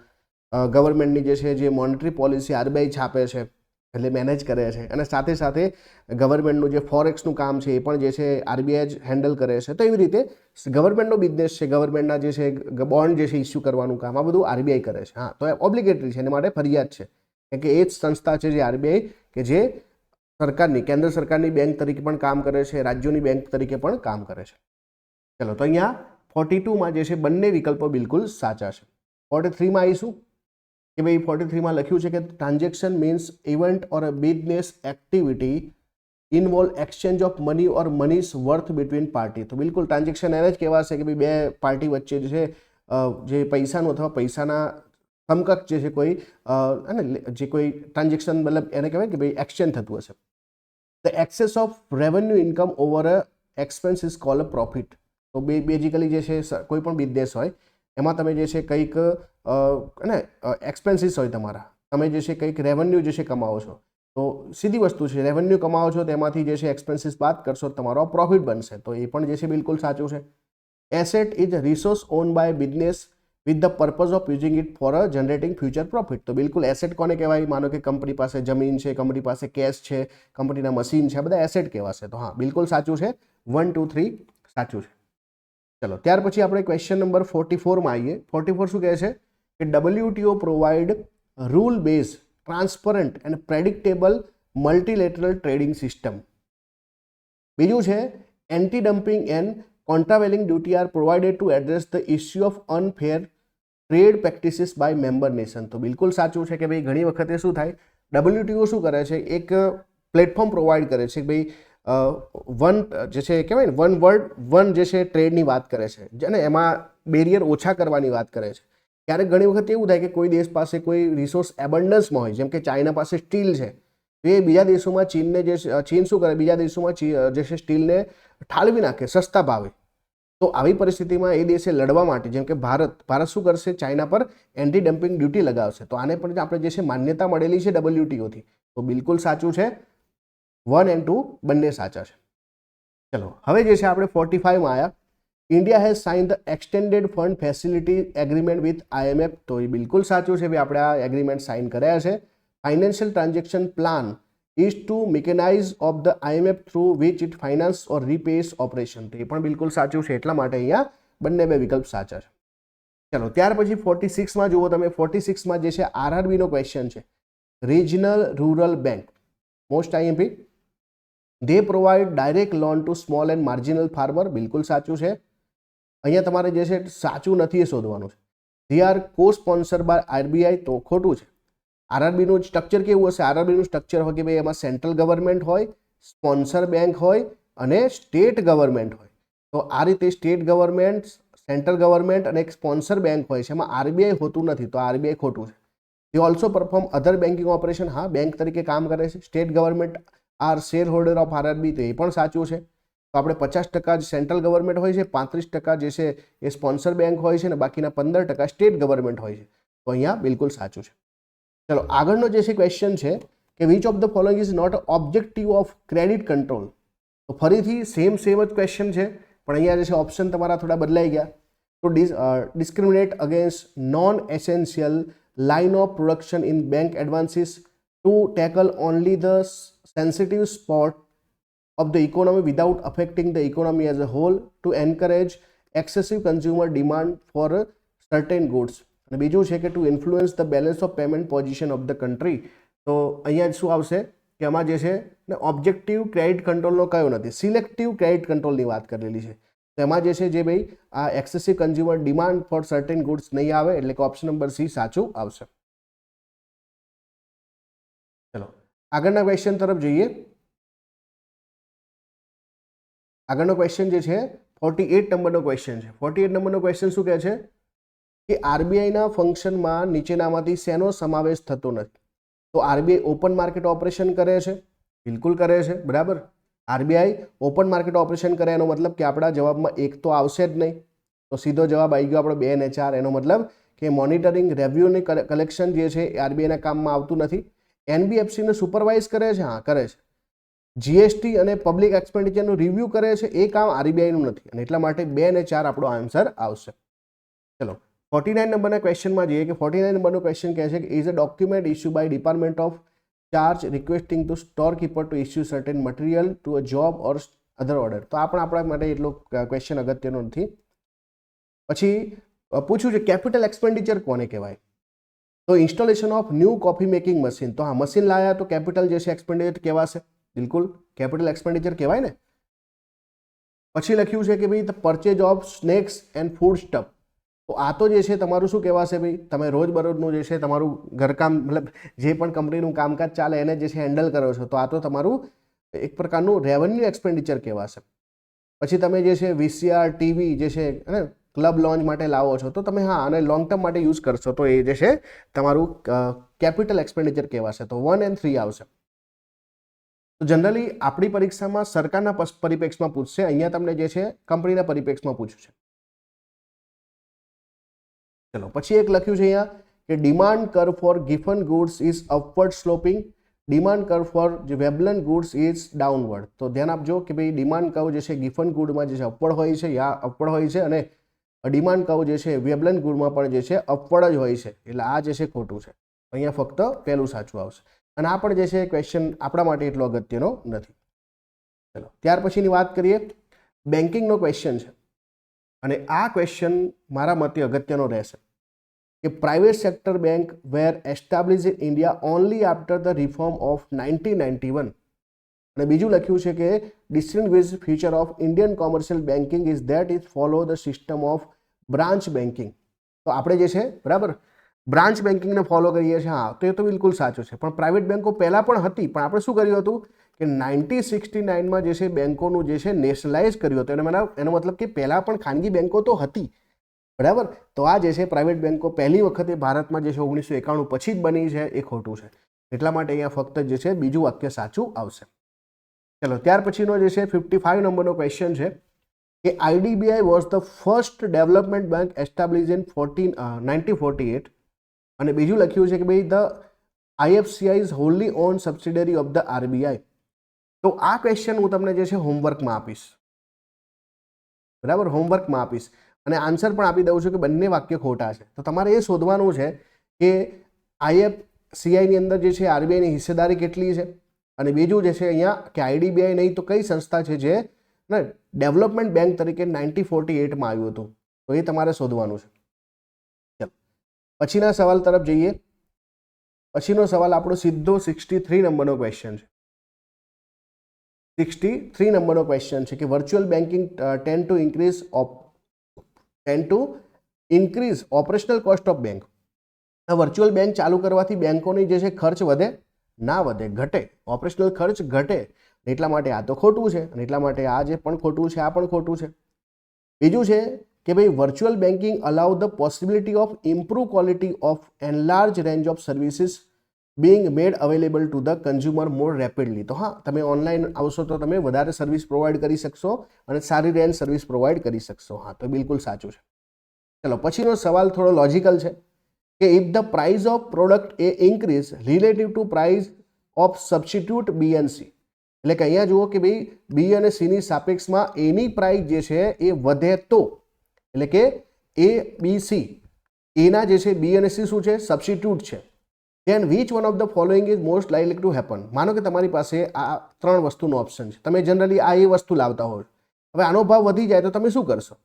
ગવર્મેન્ટની જે છે જે મોનેટરી પોલિસી આરબીઆઈ છાપે છે એટલે મેનેજ કરે છે, અને સાથે સાથે ગવર્મેન્ટનું જે ફોરેક્સનું કામ છે એ પણ જે છે આરબીઆઈ જ હેન્ડલ કરે છે. તો એવી રીતે ગવર્મેન્ટનો બિઝનેસ છે, ગવર્મેન્ટના જે છે બોન્ડ જે છે ઇસ્યુ કરવાનું કામ આ બધું આરબીઆઈ કરે છે. હા, તો એ ઓબ્લિગેટરી છે, એના માટે ફરજિયાત છે. કેમ કે એ જ સંસ્થા છે જે આરબીઆઈ કે જે સરકારની કેન્દ્ર સરકારની બેંક તરીકે પણ કામ કરે છે, રાજ્યોની બેંક તરીકે પણ કામ કરે છે. ચલો તો અહીંયા 42માં જે છે બંને વિકલ્પો બિલકુલ સાચા છે. 43માં આવીશું કે ભાઈ 43માં લખ્યું છે કે transaction means event or a business activity involve exchange of money or money's worth between party. તો બિલકુલ ટ્રાન્ઝેક્શન એને જ કહેવાશે કે ભાઈ બે પાર્ટી વચ્ચે જે છે જે પૈસાનું અથવા પૈસાના સમકક્ષ જે છે કોઈ જે કોઈ ટ્રાન્ઝેક્શન મતલબ એને કહેવાય કે ભાઈ એક્સચેન્જ થતું હશે. The access of revenue income over a expense is called a profit. તો બેઝિકલી જે છે કોઈ પણ બિઝનેસ હોય એમાં તમે જે છે કંઈક એક્સપેન્સીસ હોય તમારા, તમે જે છે કંઈક રેવન્યુ જે છે કમાવો છો, તો સીધી વસ્તુ છે રેવન્યુ કમાવો છો તેમાંથી જે છે એક્સપેન્સીસ બાદ કરશો તમારો પ્રોફિટ બનશે. તો એ પણ જે છે બિલકુલ સાચું છે. Asset is resource own by business with the purpose of using it for a generating future profit. તો બિલકુલ એસેટ કોને કહેવાય? માનો કે કંપની પાસે જમીન છે, કંપની પાસે કેશ છે, કંપનીના મશીન છે, આ બધા એસેટ કહેવાશે. તો હા બિલકુલ સાચું છે, 1 2 3 સાચું છે. ચલો ત્યાર પછી આપણે ક્વેશ્ચન નંબર 44માં આવીએ. 44 શું કહે છે કે WTO provide rule base transparent and predictable multilateral trading system. બીજું છે anti dumping and countervailing duty are provided to address the issue of unfair trade practices by member nation. તો બિલકુલ સાચું છે કે ભાઈ ઘણી વખતે શું થાય, WTO શું કરે છે, એક પ્લેટફોર્મ પ્રોવાઈડ કરે છે કે ભાઈ વન જે છે કહેવાય ને વન વર્લ્ડ વન જે છે ટ્રેડની વાત કરે છે જેને એમાં બેરિયર ઓછા કરવાની વાત કરે છે. ક્યારેક ઘણી વખત એવું થાય કે કોઈ દેશ પાસે કોઈ રિસોર્સ એબન્ડન્સમાં હોય, જેમ કે ચાઇના પાસે સ્ટીલ છે, તો એ બીજા દેશોમાં ચીનને જે ચીન શું કરે, બીજા દેશોમાં જે છે સ્ટીલને ઠાલવી નાખે સસ્તા ભાવે. તો આવી પરિસ્થિતિમાં એ દેશે લડવા માટે, જેમ કે ભારત શું કરશે, ચાઇના પર એન્ટી ડમ્પિંગ ડ્યુટી લગાવશે. તો આને પણ આપણે જે છે માન્યતા મળેલી છે WTOથી. તો બિલકુલ સાચું છે, 1 and 2 બંને સાચા છે. ચલો હવે જે છે આપણે 45માં આવ્યા. India has sign the extended fund facility agreement with IMF. તો એ બિલકુલ સાચું છે, ભાઈ આપણે આ એગ્રીમેન્ટ સાઇન કર્યા છે. Financial transaction plan is to mechanize of the IMF through which it finance or repays operation. તો એ પણ બિલકુલ સાચું છે, એટલા માટે અહીંયા બંને બે વિકલ્પ સાચા છે. ચલો ત્યાર પછી 46માં જુઓ તમે. 46માં જે છે RRB નો ક્વેશ્ચન છે, regional rural bank most IMP. they provide direct loan to small and marginal farmer. બિલકુલ સાચું છે. અહીંયા તમારે જે છે સાચું નથી એ શોધવાનું છે. they are co-sponsored by RBI. તો ખોટું છે. આરઆરબીનું સ્ટ્રક્ચર કેવું હશે? આરઆરબીનું સ્ટ્રક્ચર હોય કે ભાઈ એમાં સેન્ટ્રલ ગવર્મેન્ટ હોય, સ્પોન્સર બેંક હોય અને સ્ટેટ ગવર્મેન્ટ હોય. તો આ રીતે સ્ટેટ ગવર્મેન્ટ, સેન્ટ્રલ ગવર્મેન્ટ અને એક સ્પોન્સર બેંક હોય છે, એમાં આરબીઆઈ હોતું નથી. તો આરબીઆઈ ખોટું છે. they also perform other banking operation. હા બેંક તરીકે કામ કરે છે. State government are share holder of RRB. તો એ પણ સાચું છે. તો આપણે 50% સેન્ટ્રલ ગવર્મેન્ટ હોય છે, 35% જે છે એ સ્પોન્સર બેંક હોય છે અને બાકીના 15% સ્ટેટ ગવર્મેન્ટ હોય છે. તો અહીંયા બિલકુલ સાચું છે. ચલો આગળનો જે છે ક્વેશ્ચન છે કે which of the following is not objective of credit control. તો ફરીથી સેમ જ ક્વેશ્ચન છે, પણ અહીંયા જે છે ઓપ્શન તમારા થોડા બદલાઈ ગયા. તો discriminate against non essential line of production in bank advances to tackle only the sensitive spot of the economy without affecting the economy as a whole, to encourage excessive consumer demand for certain goods. અને બીજું છે કે to influence the balance of payment position of the country. તો અહીંયા શું આવશે કે આમાં જે છે ને ઓબ્જેક્ટિવ ક્રેડિટ કંટ્રોલનો કયો નથી, સિલેક્ટિવ ક્રેડિટ કંટ્રોલની વાત કરેલી છે. તો એમાં જે છે જે ભાઈ આ excessive consumer demand for certain goods નહીં આવે, એટલે કે ઓપ્શન નંબર સી સાચું આવશે. ચલો આગળના ક્વેશ્ચન તરફ જઈએ. આગળનો ક્વેશ્ચન જે છે 48 નંબરનો ક્વેશ્ચન છે. 48 નંબરનો ક્વેશ્ચન શું કહે છે કે આરબીઆઈના ફંક્શનમાં નીચેનામાંથી શેનો સમાવેશ થતો નથી? તો આરબીઆઈ ઓપન માર્કેટ ઓપરેશન કરે છે, બિલકુલ કરે છે, બરાબર. આરબીઆઈ ઓપન માર્કેટ ઓપરેશન કરે એનો મતલબ કે આપણા જવાબમાં એક તો આવશે જ નહીં, તો સીધો જવાબ આવી ગયો આપણો 2 અને 4. એનો મતલબ કે મોનિટરિંગ રેવન્યુની કલેક્શન જે છે એ આરબીઆઈના કામમાં આવતું નથી. એનબીએફસીને સુપરવાઇઝ કરે છે, હા કરે છે. જીએસટી અને પબ્લિક એક્સપેન્ડિચરનું રિવ્યૂ કરે છે, એ કામ આરબીઆઈનું નથી, અને એટલા માટે 2 અને 4 આપણો આન્સર આવશે. ચલો 49 નંબરના ક્વેશ્ચનમાં જઈએ કે 49 નંબરનો ક્વેશ્ચન કહે છે કે is a document issue by department of charge requesting to store keeper to issue certain material to a job or other order. તો આ પણ આપણા માટે એટલો ક્વેશ્ચન અગત્યનો નથી. પછી પૂછ્યું છે કેપિટલ એક્સપેન્ડિચર કોને કહેવાય? તો installation of new coffee making machine, તો હા મશીન લાયા તો કેપિટલ જે છે એક્સપેન્ડિચર કહેવાશે, બિલકુલ કેપિટલ એક્સપેન્ડિચર કહેવાય ને. પછી લખ્યું છે કે ભાઈ the purchase of snacks and food stuff, તો આ તો જે છે તમારું શું કહેવાશે ભાઈ, તમે રોજબરોજનું જે છે તમારું ઘરકામ મતલબ જે પણ કંપનીનું કામકાજ ચાલે એને જે છે હેન્ડલ કરો છો, તો આ તો તમારું એક પ્રકારનું રેવન્યુ એક્સપેન્ડિચર કહેવાશે. પછી તમે જે છે વીસીઆર ટીવી જે છે ક્લબ લોન્ચ માટે લાવો છો તો તમે હા અને લોંગ ટર્મ માટે યુઝ કરશો તો એ જે છે તમારું કેપિટલ એક્સપેન્ડિચર કહેવાશે. તો 1 અને 3 આવશે. તો જનરલી આપણી પરીક્ષામાં સરકારના પરિપ્રેક્ષમાં પૂછશે, અહીંયા તમને જે છે કંપનીના પરિપ્રેક્ષમાં પૂછશે. ચલો પછી એક લખ્યું છે અહીંયા કે demand curve for Giffen goods is upward sloping, demand curve for જે વેબલન ગુડ્સ ઇઝ ડાઉનવર્ડ. તો ધ્યાન આપજો કે ભાઈ ડિમાન્ડ કર્વ જે છે ગિફન ગુડમાં જે છે અપવર્ડ હોય છે યા અપવર્ડ હોય છે, અને ડિમાન્ડ કર્વ જે છે વેબલન ગુડમાં પણ જે છે અપવર્ડ જ હોય છે, એટલે આ જે છે ખોટું છે. અહીંયા ફક્ત પહેલું સાચું આવશે, અને આ પણ જે છે ક્વેશ્ચન આપણા માટે એટલો અગત્યનો નથી. ચલો ત્યાર પછીની વાત કરીએ, બેન્કિંગનો ક્વેશ્ચન છે, અને આ ક્વેશ્ચન મારા મતે અગત્યનો રહેશે કે private sector bank were establish in India only after the reform of 1991. અને બીજું લખ્યું છે કે distinguish feature of Indian commercial banking is that is follow the system of branch banking. તો આપણે જે છે બરાબર બ્રાન્ચ બેન્કિંગને ફોલો કરીએ છીએ, હા તો એ તો બિલકુલ સાચું છે, પણ પ્રાઇવેટ બેન્કો પહેલાં પણ હતી, પણ આપણે શું કર્યું હતું કે 1969માં જે છે બેન્કોનું જે છે નેશનલાઇઝ કર્યું હતું. એનો મતલબ કે પહેલાં પણ ખાનગી બેન્કો તો હતી, બરાબર. તો આ જે છે પ્રાઇવેટ બેન્કો પહેલી વખતે ભારતમાં જે છે 1991 પછી જ બની છે, એ ખોટું છે. એટલા માટે અહીંયા ફક્ત જે છે બીજું વાક્ય સાચું આવશે. ચલો ત્યાર પછીનો જે છે 55 નંબરનો ક્વેશ્ચન છે કે IDBI was the first development bank establish in 1948. અને બીજું લખ્યું છે કે ભાઈ the IFCI is wholly own subsidiary of the RBI. તો આ ક્વેશ્ચન હું તમને જે છે હોમવર્કમાં આપીશ, બરાબર, હોમવર્કમાં આપીશ, અને આન્સર પણ આપી દઉં છું કે બંને વાક્ય ખોટા છે. તો તમારે એ શોધવાનું છે કે આઈએફસીઆઈની અંદર જે છે આરબીઆઈની હિસ્સેદારી કેટલી છે, અને બીજું જે છે અહીંયા કે આઈડીબીઆઈ નહીં તો કઈ સંસ્થા છે જે ડેવલપમેન્ટ બેંક તરીકે 1948માં આવ્યું હતું, તો એ તમારે શોધવાનું છે. ચાલો પછીના સવાલ તરફ જઈએ. પછીનો સવાલ આપણો સીધો 63 નંબરનો ક્વેશ્ચન છે. 63 નંબરનો ક્વેશ્ચન છે કે virtual banking tend two increase operational cost of bank. Virtual bank ચાલુ કરવાથી બેંકોની જે છે ખર્ચ વધે ના વધે, ઘટે, ઓપરેશનલ ખર્ચ ઘટે. એટલા માટે આ તો ખોટું છે, અને એટલા માટે આ જે પણ ખોટું છે આ પણ ખોટું છે. બીજું છે કે ભાઈ virtual banking allow the possibility of improve quality of and large range of services being made available to the consumer more rapidly. તો હા તમે ઓનલાઈન આવશો તો તમે વધારે સર્વિસ પ્રોવાઈડ કરી શકશો અને સારી રેન્જ સર્વિસ પ્રોવાઈડ કરી શકશો. હા તો બિલકુલ સાચું છે. ચલો પછીનો સવાલ થોડો લોજિકલ છે કે if the price of product A increase relative to price of substitute B and C. એટલે કે અહીંયા જુઓ કે ભાઈ બી અને સીની સાપેક્ષમાં એની પ્રાઇસ જે છે એ વધે તો, એટલે કે એ બી સી, એના જે છે બી અને સી શું છે સબસ્ટિટ્યુટ છે, then which one of the following is most likely to happen. માનો કે તમારી પાસે આ ત્રણ વસ્તુનો ઓપ્શન છે, તમે જનરલી આ એ વસ્તુ લાવતા હોય, હવે આનો ભાવ વધી જાય તો તમે શું કરશો?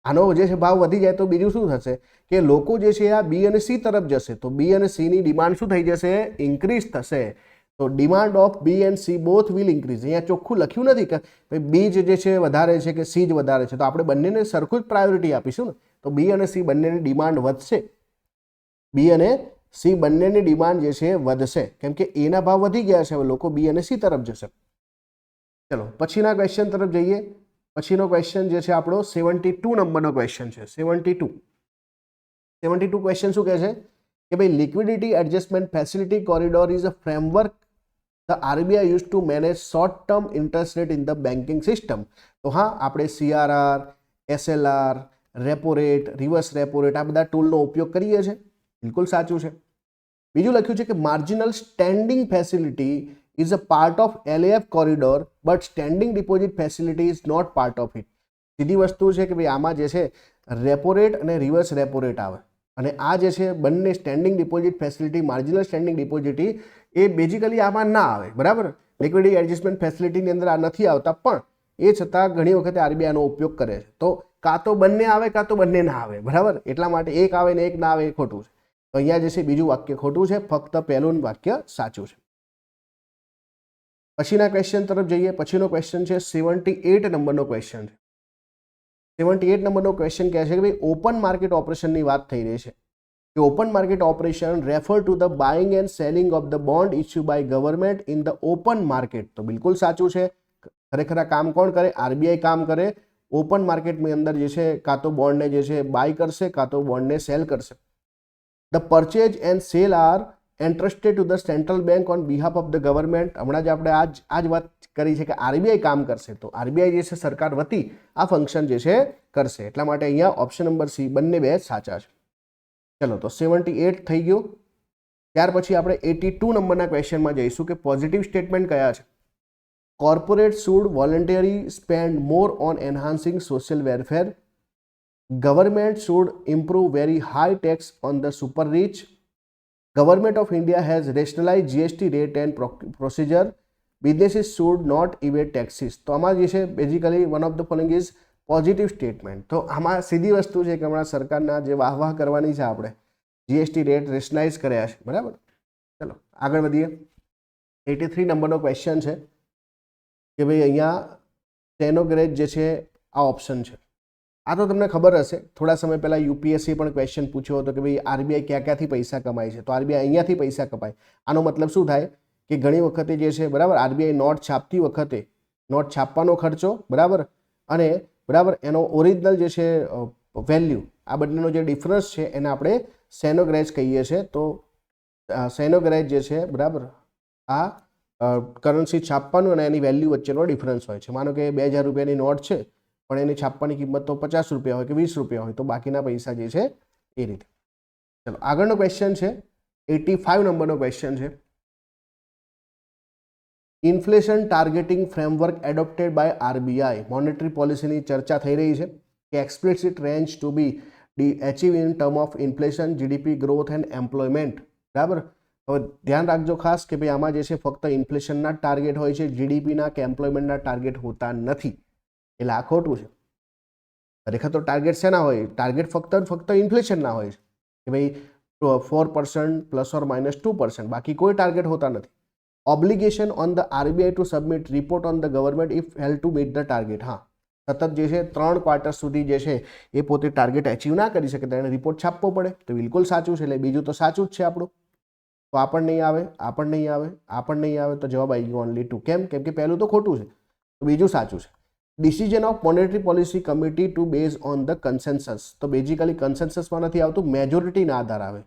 આનો જે છે ભાવ વધી જાય તો બીજું શું થશે કે લોકો જે છે આ બી અને સી તરફ જશે, તો બી અને સીની ડિમાન્ડ શું થઈ જશે? ઇન્ક્રીઝ થશે. તો demand of B and C both will increase. અહીંયા ચોખ્ખું લખ્યું નથી કે ભાઈ બી જે છે વધારે છે કે સી જ વધારે છે, તો આપણે બંનેને સરખું જ પ્રાયોરિટી આપીશું ને. તો બી અને સી બંનેની ડિમાન્ડ વધશે, બી અને સી બંનેની ડિમાન્ડ જે છે વધશે, કેમ કે એના ભાવ વધી ગયા છે, હવે લોકો બી અને સી તરફ જશે. ચલો પછીના ક્વેશ્ચન તરફ જઈએ. પછીનો ક્વેશ્ચન જે છે આપણો 72 નંબરનો ક્વેશ્ચન છે. 72 ક્વેશ્ચન શું કહે છે કે ભાઈ liquidity adjustment facility corridor is a framework the RBI use to manage short term interest rate in the banking system. તો હા આપણે CRR, SLR, repo rate, reverse repo rate આ બધા ટૂલનો ઉપયોગ કરીએ છીએ, બિલકુલ સાચું છે. બીજું લખ્યું છે કે marginal standing facility is a part of LAF corridor but standing deposit facility is not part of it. સીધી વસ્તુ છે કે ભાઈ આમાં જે છે રેપો રેટ અને રિવર્સ રેપો રેટ આવે, અને આ જે છે બંને standing deposit facility, marginal standing ડિપોઝિટી એ બેઝિકલી આમાં ના આવે, બરાબર. લિક્વિડિટી એડજસ્ટમેન્ટ ફેસિલિટીની અંદર આ નથી આવતા, પણ એ છતાં ઘણી વખતે આરબીઆઈનો ઉપયોગ કરે છે. તો કાં તો બંને આવે કાં તો બંને ના આવે, બરાબર. એટલા માટે એક આવે ને એક ના આવે એ ખોટું છે. તો અહીંયા જે છે બીજું વાક્ય ખોટું છે, ફક્ત પહેલું વાક્ય સાચું છે. પછીના ક્વેશ્ચન તરફ જઈએ. પછીનો ક્વેશ્ચન છે 78 નંબરનો ક્વેશ્ચન છે. 78 નંબરનો ક્વેશ્ચન કહે છે કે ભાઈ ઓપન માર્કેટ ઓપરેશનની વાત થઈ રહી છે કે open market operation refer to the buying and selling of the bond issue by government in the open market. તો બિલકુલ સાચું છે. ખરેખર આ કામ કોણ કરે? આરબીઆઈ કામ કરે. ઓપન માર્કેટની અંદર જે છે કાં તો બોન્ડને જે છે બાય કરશે કાં તો બોન્ડને સેલ કરશે. The purchase and sale are entrusted to the central bank on behalf of the government. હમણાં જ આપણે આ જ વાત કરી છે કે આરબીઆઈ કામ કરશે, તો આરબીઆઈ જે છે સરકાર વતી આ ફંક્શન જે છે કરશે. એટલા માટે અહીંયા ઓપ્શન નંબર સી બંને બે સાચા છે. ચલો, તો 78 થઈ ગયું. ત્યાર પછી આપણે 82 નંબરના ક્વેશ્ચનમાં જઈશું કે પોઝિટિવ સ્ટેટમેન્ટ કયા છે. Corporate should voluntary spend more on enhancing social welfare. Government should improve very high tax on the super rich. Government of India has rationalise GST rate and procedure. Businesses should not evade taxes. તો આમાં જે છે basically one of the following is positive statement. તો આમાં સીધી વસ્તુ છે કે હમણાં સરકારના જે વાહ કરવાની છે આપણે જીએસટી રેટ રેશનલાઇઝ કર્યા છે, બરાબર. ચલો આગળ વધીએ. 83 નંબરનો ક્વેશ્ચન છે કે ભાઈ અહીંયા સ્ટેનોગ્રેજ જે છે આ ઓપ્શન છે. આ તો તમને ખબર હશે, થોડા સમય પહેલાં યુપીએસસી પણ ક્વેશ્ચન પૂછ્યો હતો કે ભાઈ આરબીઆઈ ક્યાંથી પૈસા કમાય છે. તો આરબીઆઈ અહીંયાથી પૈસા કમાય. આનો મતલબ શું થાય કે ઘણી વખતે જે છે બરાબર આરબીઆઈ નોટ છાપતી વખતે નોટ છાપવાનો ખર્ચો બરાબર અને બરાબર એનો ઓરિજિનલ જે છે વેલ્યુ, આ બંનેનો જે ડિફરન્સ છે એને આપણે સેનોગ્રેજ કહીએ છીએ. તો સેનોગ્રેજ જે છે બરાબર આ કરન્સી છાપવાનું અને એની વેલ્યુ વચ્ચેનો ડિફરન્સ હોય છે. માનો કે 2000 રૂપિયાની નોટ છે પણ એની છાપવાની કિંમત તો 50 રૂપિયા હોય કે 20 રૂપિયા હોય, તો બાકીના પૈસા જે છે એ રીતે. ચલો આગળનો ક્વેશ્ચન છે 85 નંબરનો ક્વેશ્ચન છે. Inflation targeting framework adopted by RBI. Monetary પોલિસીની ચર્ચા થઈ રહી છે કે explicit range to be achieve in term of inflation, GDP growth and employment. બરાબર. હવે ધ્યાન રાખજો ખાસ કે ભાઈ આમાં જે છે ફક્ત ઇન્ફ્લેશનના ટાર્ગેટ હોય છે, જીડીપીના કે એમ્પ્લોયમેન્ટના ટાર્ગેટ હોતા નથી. એટલે આ ખોટું છે. ખરેખર તો ટાર્ગેટ શેના હોય? ટાર્ગેટ ફક્ત ઇન્ફ્લેશનના હોય છે કે ભાઈ 4% પ્લસ ઓર માઇનસ 2%, બાકી કોઈ ટાર્ગેટ હોતા નથી. Obligation on the RBI to submit report on the government if hell to meet the target. હા, સતત જે છે 3 ક્વાર્ટર સુધી જે છે એ પોતે ટાર્ગેટ અચીવ ના કરી શકે તો એને રિપોર્ટ છાપવો પડે. તો બિલકુલ સાચું છે. એટલે બીજું તો સાચું જ છે આપણું. તો આ પણ નહીં આવે, આ પણ નહીં આવે, આ પણ નહીં આવે. તો જવાબ આવી ગયો ઓનલી 2. કેમ કે પહેલું તો ખોટું છે, તો બીજું સાચું છે. Decision of monetary policy committee to base on the consensus. તો બેઝિકલી કન્સેન્સસમાં નથી આવતું, મેજોરિટીના આધાર આવે.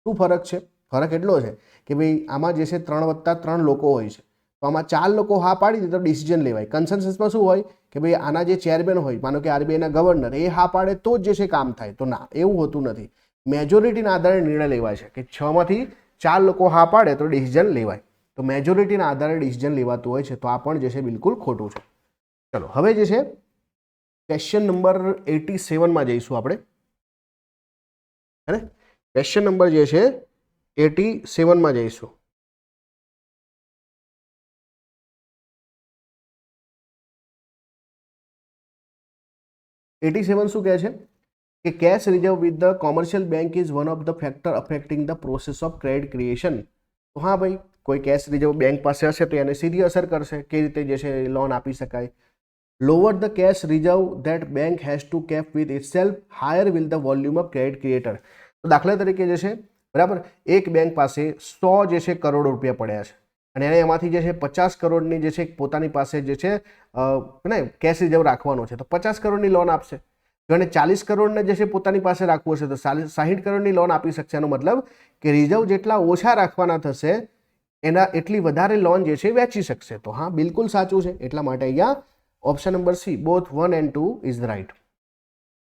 શું ફરક છે? ફરક એટલો છે કે ભાઈ આમાં જે છે 3+3 લોકો હોય છે, તો આમાં 4 લોકો હા પાડી દે તો ડિસિઝન લેવાય. કન્સેન્સસમાં શું હોય કે ભાઈ આના જે ચેરમેન હોય, માનો કે આરબીઆઈના ગવર્નર, એ હા પાડે તો જ જે છે કામ થાય. તો ના, એવું હોતું નથી. મેજોરિટીના આધારે નિર્ણય લેવાય છે કે 6માંથી 4 લોકો હા પાડે તો ડિસિઝન લેવાય. તો મેજોરિટીના આધારે ડિસિઝન લેવાતું હોય છે. તો આ પણ જે છે બિલકુલ ખોટું છે. ચલો હવે જે છે ક્વેશ્ચન નંબર 87માં જઈશું આપણે. હે ને? ક્વેશ્ચન નંબર જે છે 87માં જઈશું. શું કહે છે કે cache reserve with the commercial bank is one of the factor affecting the process of credit creation. તો હા ભાઈ, કોઈ કેશ રિઝર્વ બેંક પાસે હશે તો એને સીધી અસર કરશે. કેવી રીતે જે છે લોન આપી શકાય. Lower the cash reserve that bank has to keep with itself, higher will the volume of credit creator. તો દાખલા તરીકે જે છે બરાબર એક બેંક પાસે 100 જે છે કરોડ રૂપિયા પડ્યા છે અને એને એમાંથી જે છે 50 કરોડની જે છે પોતાની પાસે જે છે ને કેશ રિઝર્વ રાખવાનો છે, તો 50 કરોડની લોન આપશે. જો એને 40 કરોડને જે છે પોતાની પાસે રાખવું હશે તો 60 કરોડની લોન આપી શકશે. એનો મતલબ કે રિઝર્વ જેટલા ઓછા રાખવાના થશે એના એટલી વધારે લોન જે છે વેચી શકશે. તો હા, બિલકુલ સાચું છે. એટલા માટે અહીંયા option number C both 1 and 2 is right.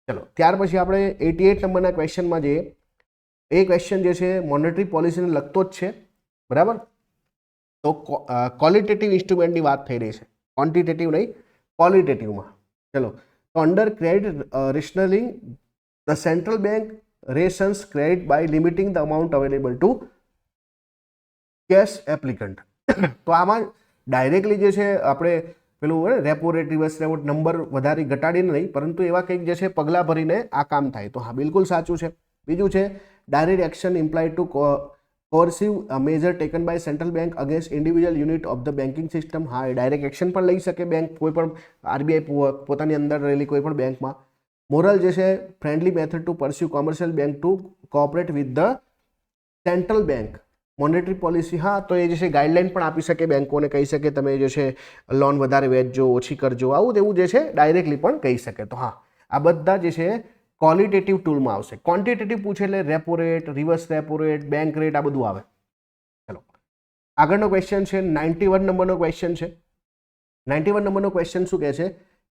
ચલો ત્યાર પછી આપણે 88 નંબરના ક્વેશ્ચનમાં જઈએ. એ ક્વેશ્ચન જે છે મોનેટરી પોલિસીને લગતો જ છે, બરાબર. તો ક્વોલિટેટિવ ઇન્સ્ટ્રુમેન્ટની વાત થઈ રહી છે, ક્વોન્ટિટેટિવ નહીં, ક્વોલિટેટિવમાં. ચલો, તો under credit rationing the central bank rations credit by limiting the amount available to cash applicant. તો આમાં ડાયરેક્ટલી જે છે આપણે પેલું repo rate, reverse repo number વધારી ઘટાડીને નહીં, પરંતુ એવા કંઈક જે છે પગલાં ભરીને આ કામ થાય. તો હા, બિલકુલ સાચું છે. બીજું છે direct action implied to coercive measure taken by central bank against individual unit of the banking system. હા, એ ડાયરેક્ટ એક્શન પણ લઈ શકે બેંક, કોઈ પણ આરબીઆઈ પોતાની અંદર રહેલી કોઈ પણ બેંકમાં. મોરલ જે છે friendly method to pursue commercial bank to cooperate with the central bank. Monetary policy, હા, તો એ જે છે ગાઈડલાઇન પણ આપી શકે બેંકોને, કહી શકે તમે જે છે લોન વધારે વેચજો, ઓછી કરજો, આવું તેવું જે છે ડાયરેક્ટલી પણ કહી શકે. તો હા, આ બધા જે છે ક્વોલિટેટિવ ટૂલમાં આવશે. ક્વોન્ટિટેટિવ પૂછે એટલે repo rate, reverse repo rate, bank rate, આ બધું આવે. ચલો આગળનો ક્વેશ્ચન છે 91 નંબરનો ક્વેશ્ચન છે. 91 નંબરનો ક્વેશ્ચન શું કહે છે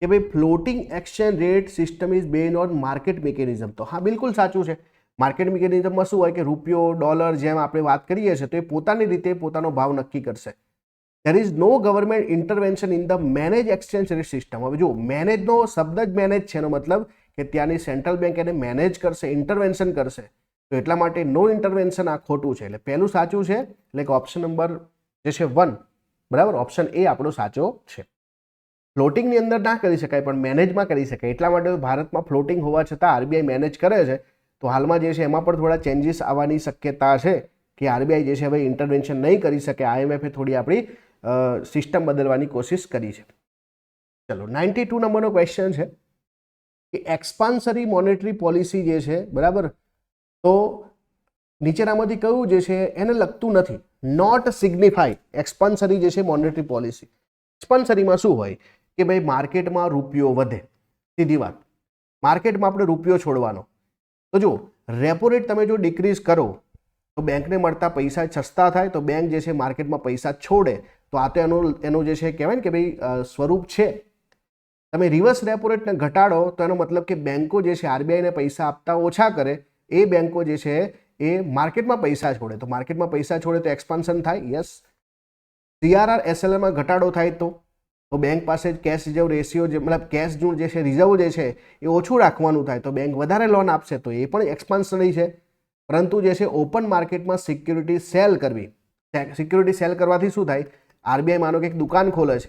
કે ભાઈ floating exchange rate system is based on market mechanism. તો હા, બિલકુલ સાચું છે. માર્કેટ મિકેનિઝમમાં શું હોય કે રૂપિયો, ડોલર જેમ આપણે વાત કરીએ છીએ તો એ પોતાની રીતે પોતાનો ભાવ નક્કી કરશે. There is no government intervention in the manage exchange rate system. હવે જો મેનેજનો શબ્દ જ મેનેજ છે, એનો મતલબ કે ત્યાંની સેન્ટ્રલ બેંક એને મેનેજ કરશે, ઇન્ટરવેન્શન કરશે. તો એટલા માટે નો ઇન્ટરવેન્શન આ ખોટું છે. એટલે પહેલું સાચું છે, એટલે કે ઓપ્શન નંબર જે છે 1, બરાબર, ઓપ્શન એ આપણો સાચો છે. ફ્લોટિંગની અંદર ના કરી શકાય પણ મેનેજમાં કરી શકાય. એટલા માટે ભારતમાં ફ્લોટિંગ હોવા છતાં આરબીઆઈ મેનેજ કરે છે. તો હાલમાં જે છે એમાં પણ થોડા ચેન્જીસ આવવાની શક્યતા છે કે આરબીઆઈ જે છે હવે ઇન્ટરવેન્શન નહીં કરી શકે. આઈએમએફે થોડી આપણી સિસ્ટમ બદલવાની કોશિશ કરી છે. ચલો 92 નંબરનો ક્વેશ્ચન છે કે એક્સપાન્સરી મોનેટરી પોલિસી જે છે, બરાબર, તો નીચેનામાંથી કયું જે છે એને લગતું નથી. નોટ સિગ્નિફાઈ એક્સપાન્સરી જે છે મોનેટરી પોલિસી. એક્સપાન્સરીમાં શું હોય કે ભાઈ માર્કેટમાં રૂપિયો વધે, સીધી વાત. માર્કેટમાં આપણે રૂપિયો છોડવાનો. તો જો રેપો રેટ તમે જો ડિક્રીઝ કરો તો બેંકને મળતા પૈસા સસ્તા થાય, તો બેંક જે છે માર્કેટમાં પૈસા છોડે. તો આ તો એનું જે છે કહેવાય ને કે ભાઈ સ્વરૂપ છે. તમે રિવર્સ રેપો રેટને ઘટાડો તો એનો મતલબ કે બેંકો જે છે આરબીઆઈને પૈસા આપતા ઓછા કરે, એ બેંકો જે છે એ માર્કેટમાં પૈસા છોડે. તો માર્કેટમાં પૈસા છોડે તો એક્સપાન્શન થાય. યસ. સીઆરઆર એસએલઆરમાં ઘટાડો થાય તો બેંક પાસે કેશ રિઝર્વ રેશિયો જે મતલબ કેશનું જે છે રિઝર્વ જે છે એ ઓછું રાખવાનું થાય, તો બેંક વધારે લોન આપશે, તો એ પણ એક્સપાન્શનરી છે. પરંતુ જે છે ઓપન માર્કેટમાં સિક્યુરિટી સેલ કરવી. સિક્યુરિટી સેલ કરવાથી શું થાય, આરબીઆઈ માનો કે એક દુકાન ખોલે છે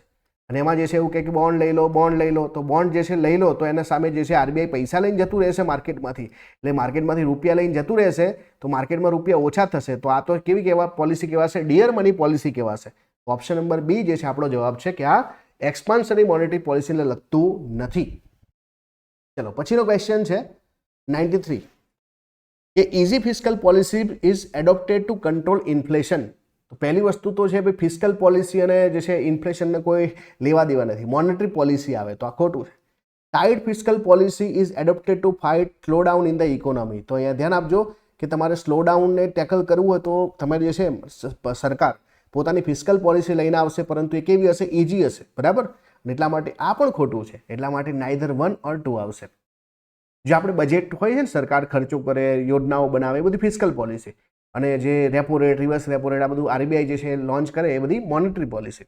અને એમાં જે છે એવું કે બોન્ડ લઈ લો, બોન્ડ લઈ લો, તો બોન્ડ જે છે લઈ લો તો એના સામે જે છે આરબીઆઈ પૈસા લઈને જતું રહેશે માર્કેટમાંથી. એટલે માર્કેટમાંથી રૂપિયા લઈને જતું રહેશે તો માર્કેટમાં રૂપિયા ઓછા થશે. તો આ તો કેવી કહેવા પોલિસી કહેવાશે, ડિયર મની પોલિસી કહેવાશે. ઓપ્શન નંબર બી જે છે આપણો જવાબ છે કે આ એક્સપાન્શનરી મોનેટરી પોલિસીને લગતું નથી. ચલો પછીનો ક્વેશ્ચન છે 93 કે easy fiscal policy is adopted two control inflation. તો પહેલી વસ્તુ તો છે ભાઈ ફિસ્કલ પોલિસી અને જે છે ઇન્ફ્લેશનને કોઈ લેવા દેવા નથી. મોનેટરી પોલિસી આવે તો આ ખોટું છે. Tight fiscal policy is adopted to fight slow down in the economy. તો અહીંયા ધ્યાન આપજો કે તમારે સ્લો ડાઉનને ટેકલ કરવું હોય તો તમારી જે છે સરકાર પોતાની ફિસ્કલ પોલિસી લઈને આવશે, પરંતુ એ કેવી હશે, ઇઝી હશે, બરાબર. એટલા માટે આ પણ ખોટું છે. એટલા માટે નાઇધર 1 ઓર 2 આવશે. જે આપણે બજેટ હોય છે ને, સરકાર ખર્ચો કરે, યોજનાઓ બનાવે, એ બધી ફિસ્કલ પોલિસી. અને જે repo rate, reverse repo rate, આ બધું આરબીઆઈ જે છે લોન્ચ કરે એ બધી મોનેટરી પોલિસી.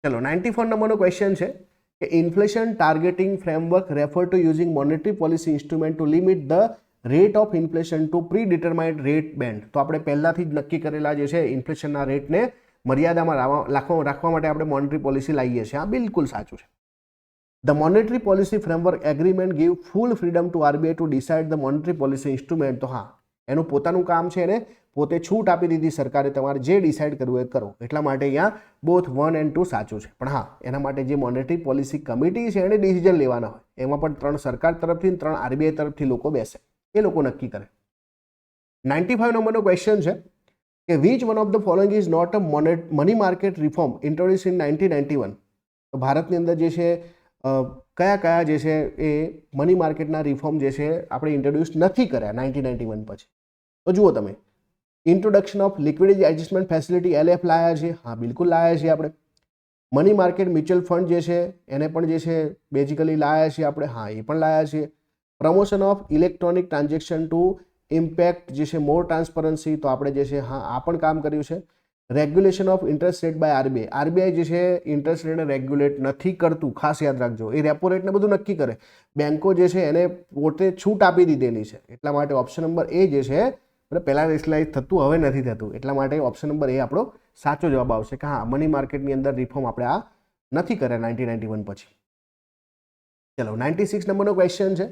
ચલો 94 નંબરનો ક્વેશ્ચન છે કે inflation targeting framework refer to using monetary policy instrument to limit the rate of inflation to predetermined rate band. તો આપણે પહેલાથી જ નક્કી કરેલા જે છે ઇન્ફ્લેશનના રેટને મર્યાદામાં રાખવા માટે આપણે મોનેટરી પોલિસી લાવીએ છીએ. આ બિલકુલ સાચું છે. The monetary policy framework agreement give full freedom to RBI to decide the monetary policy instrument. તો હા, એનું પોતાનું કામ છે, એને પોતે છૂટ આપી દીધી સરકારે, તમારે જે ડિસાઇડ કરવું એ કરો. એટલા માટે અહીંયા બોથ 1 and 2 સાચું છે. પણ હા, એના માટે જે મોનેટરી પોલિસી કમિટી છે એને ડિસિઝન લેવાના હોય. એમાં પણ 3 સરકાર તરફથી 3 આરબીઆઈ તરફથી લોકો બેસે, એ લોકો નક્કી કરે. 95 નંબરનો ક્વેશ્ચન છે કે which one of the following is not a money market reform introduce in 1991. તો ભારતની અંદર જે છે કયા જે છે એ મની માર્કેટના રિફોર્મ જે છે આપણે ઇન્ટ્રોડ્યુસ નથી કર્યા 1991 પછી. તો જુઓ તમે, introduction of liquidity adjustment facility LF લાયા છે. હા, બિલકુલ લાયા છીએ આપણે. મની માર્કેટ મ્યુચ્યુઅલ ફંડ જે છે એને પણ જે છે બેઝિકલી લાયા છીએ આપણે. હા, એ પણ લાયા છીએ. Promotion of electronic transaction to impact જે છે મોર ટ્રાન્સપરન્સી, તો આપણે જે છે હા આ પણ કામ કર્યું છે. Regulation of interest rate by RBI. RBI જે છે ઇન્ટરેસ્ટ રેટને રેગ્યુલેટ નથી કરતું, ખાસ યાદ રાખજો. એ રેપો રેટને બધું નક્કી કરે. બેંકો જે છે એને પોતે છૂટ આપી દીધેલી છે. એટલા માટે ઓપ્શન નંબર એ જે છે પહેલાં રિસ્લાઇઝ થતું, હવે નથી થતું. એટલા માટે ઓપ્શન નંબર એ આપણો સાચો જવાબ આવશે કે હા, મની માર્કેટની અંદર રિફોર્મ આપણે આ નથી કર્યા 1991 પછી. ચલો 96 નંબરનો ક્વેશ્ચન છે,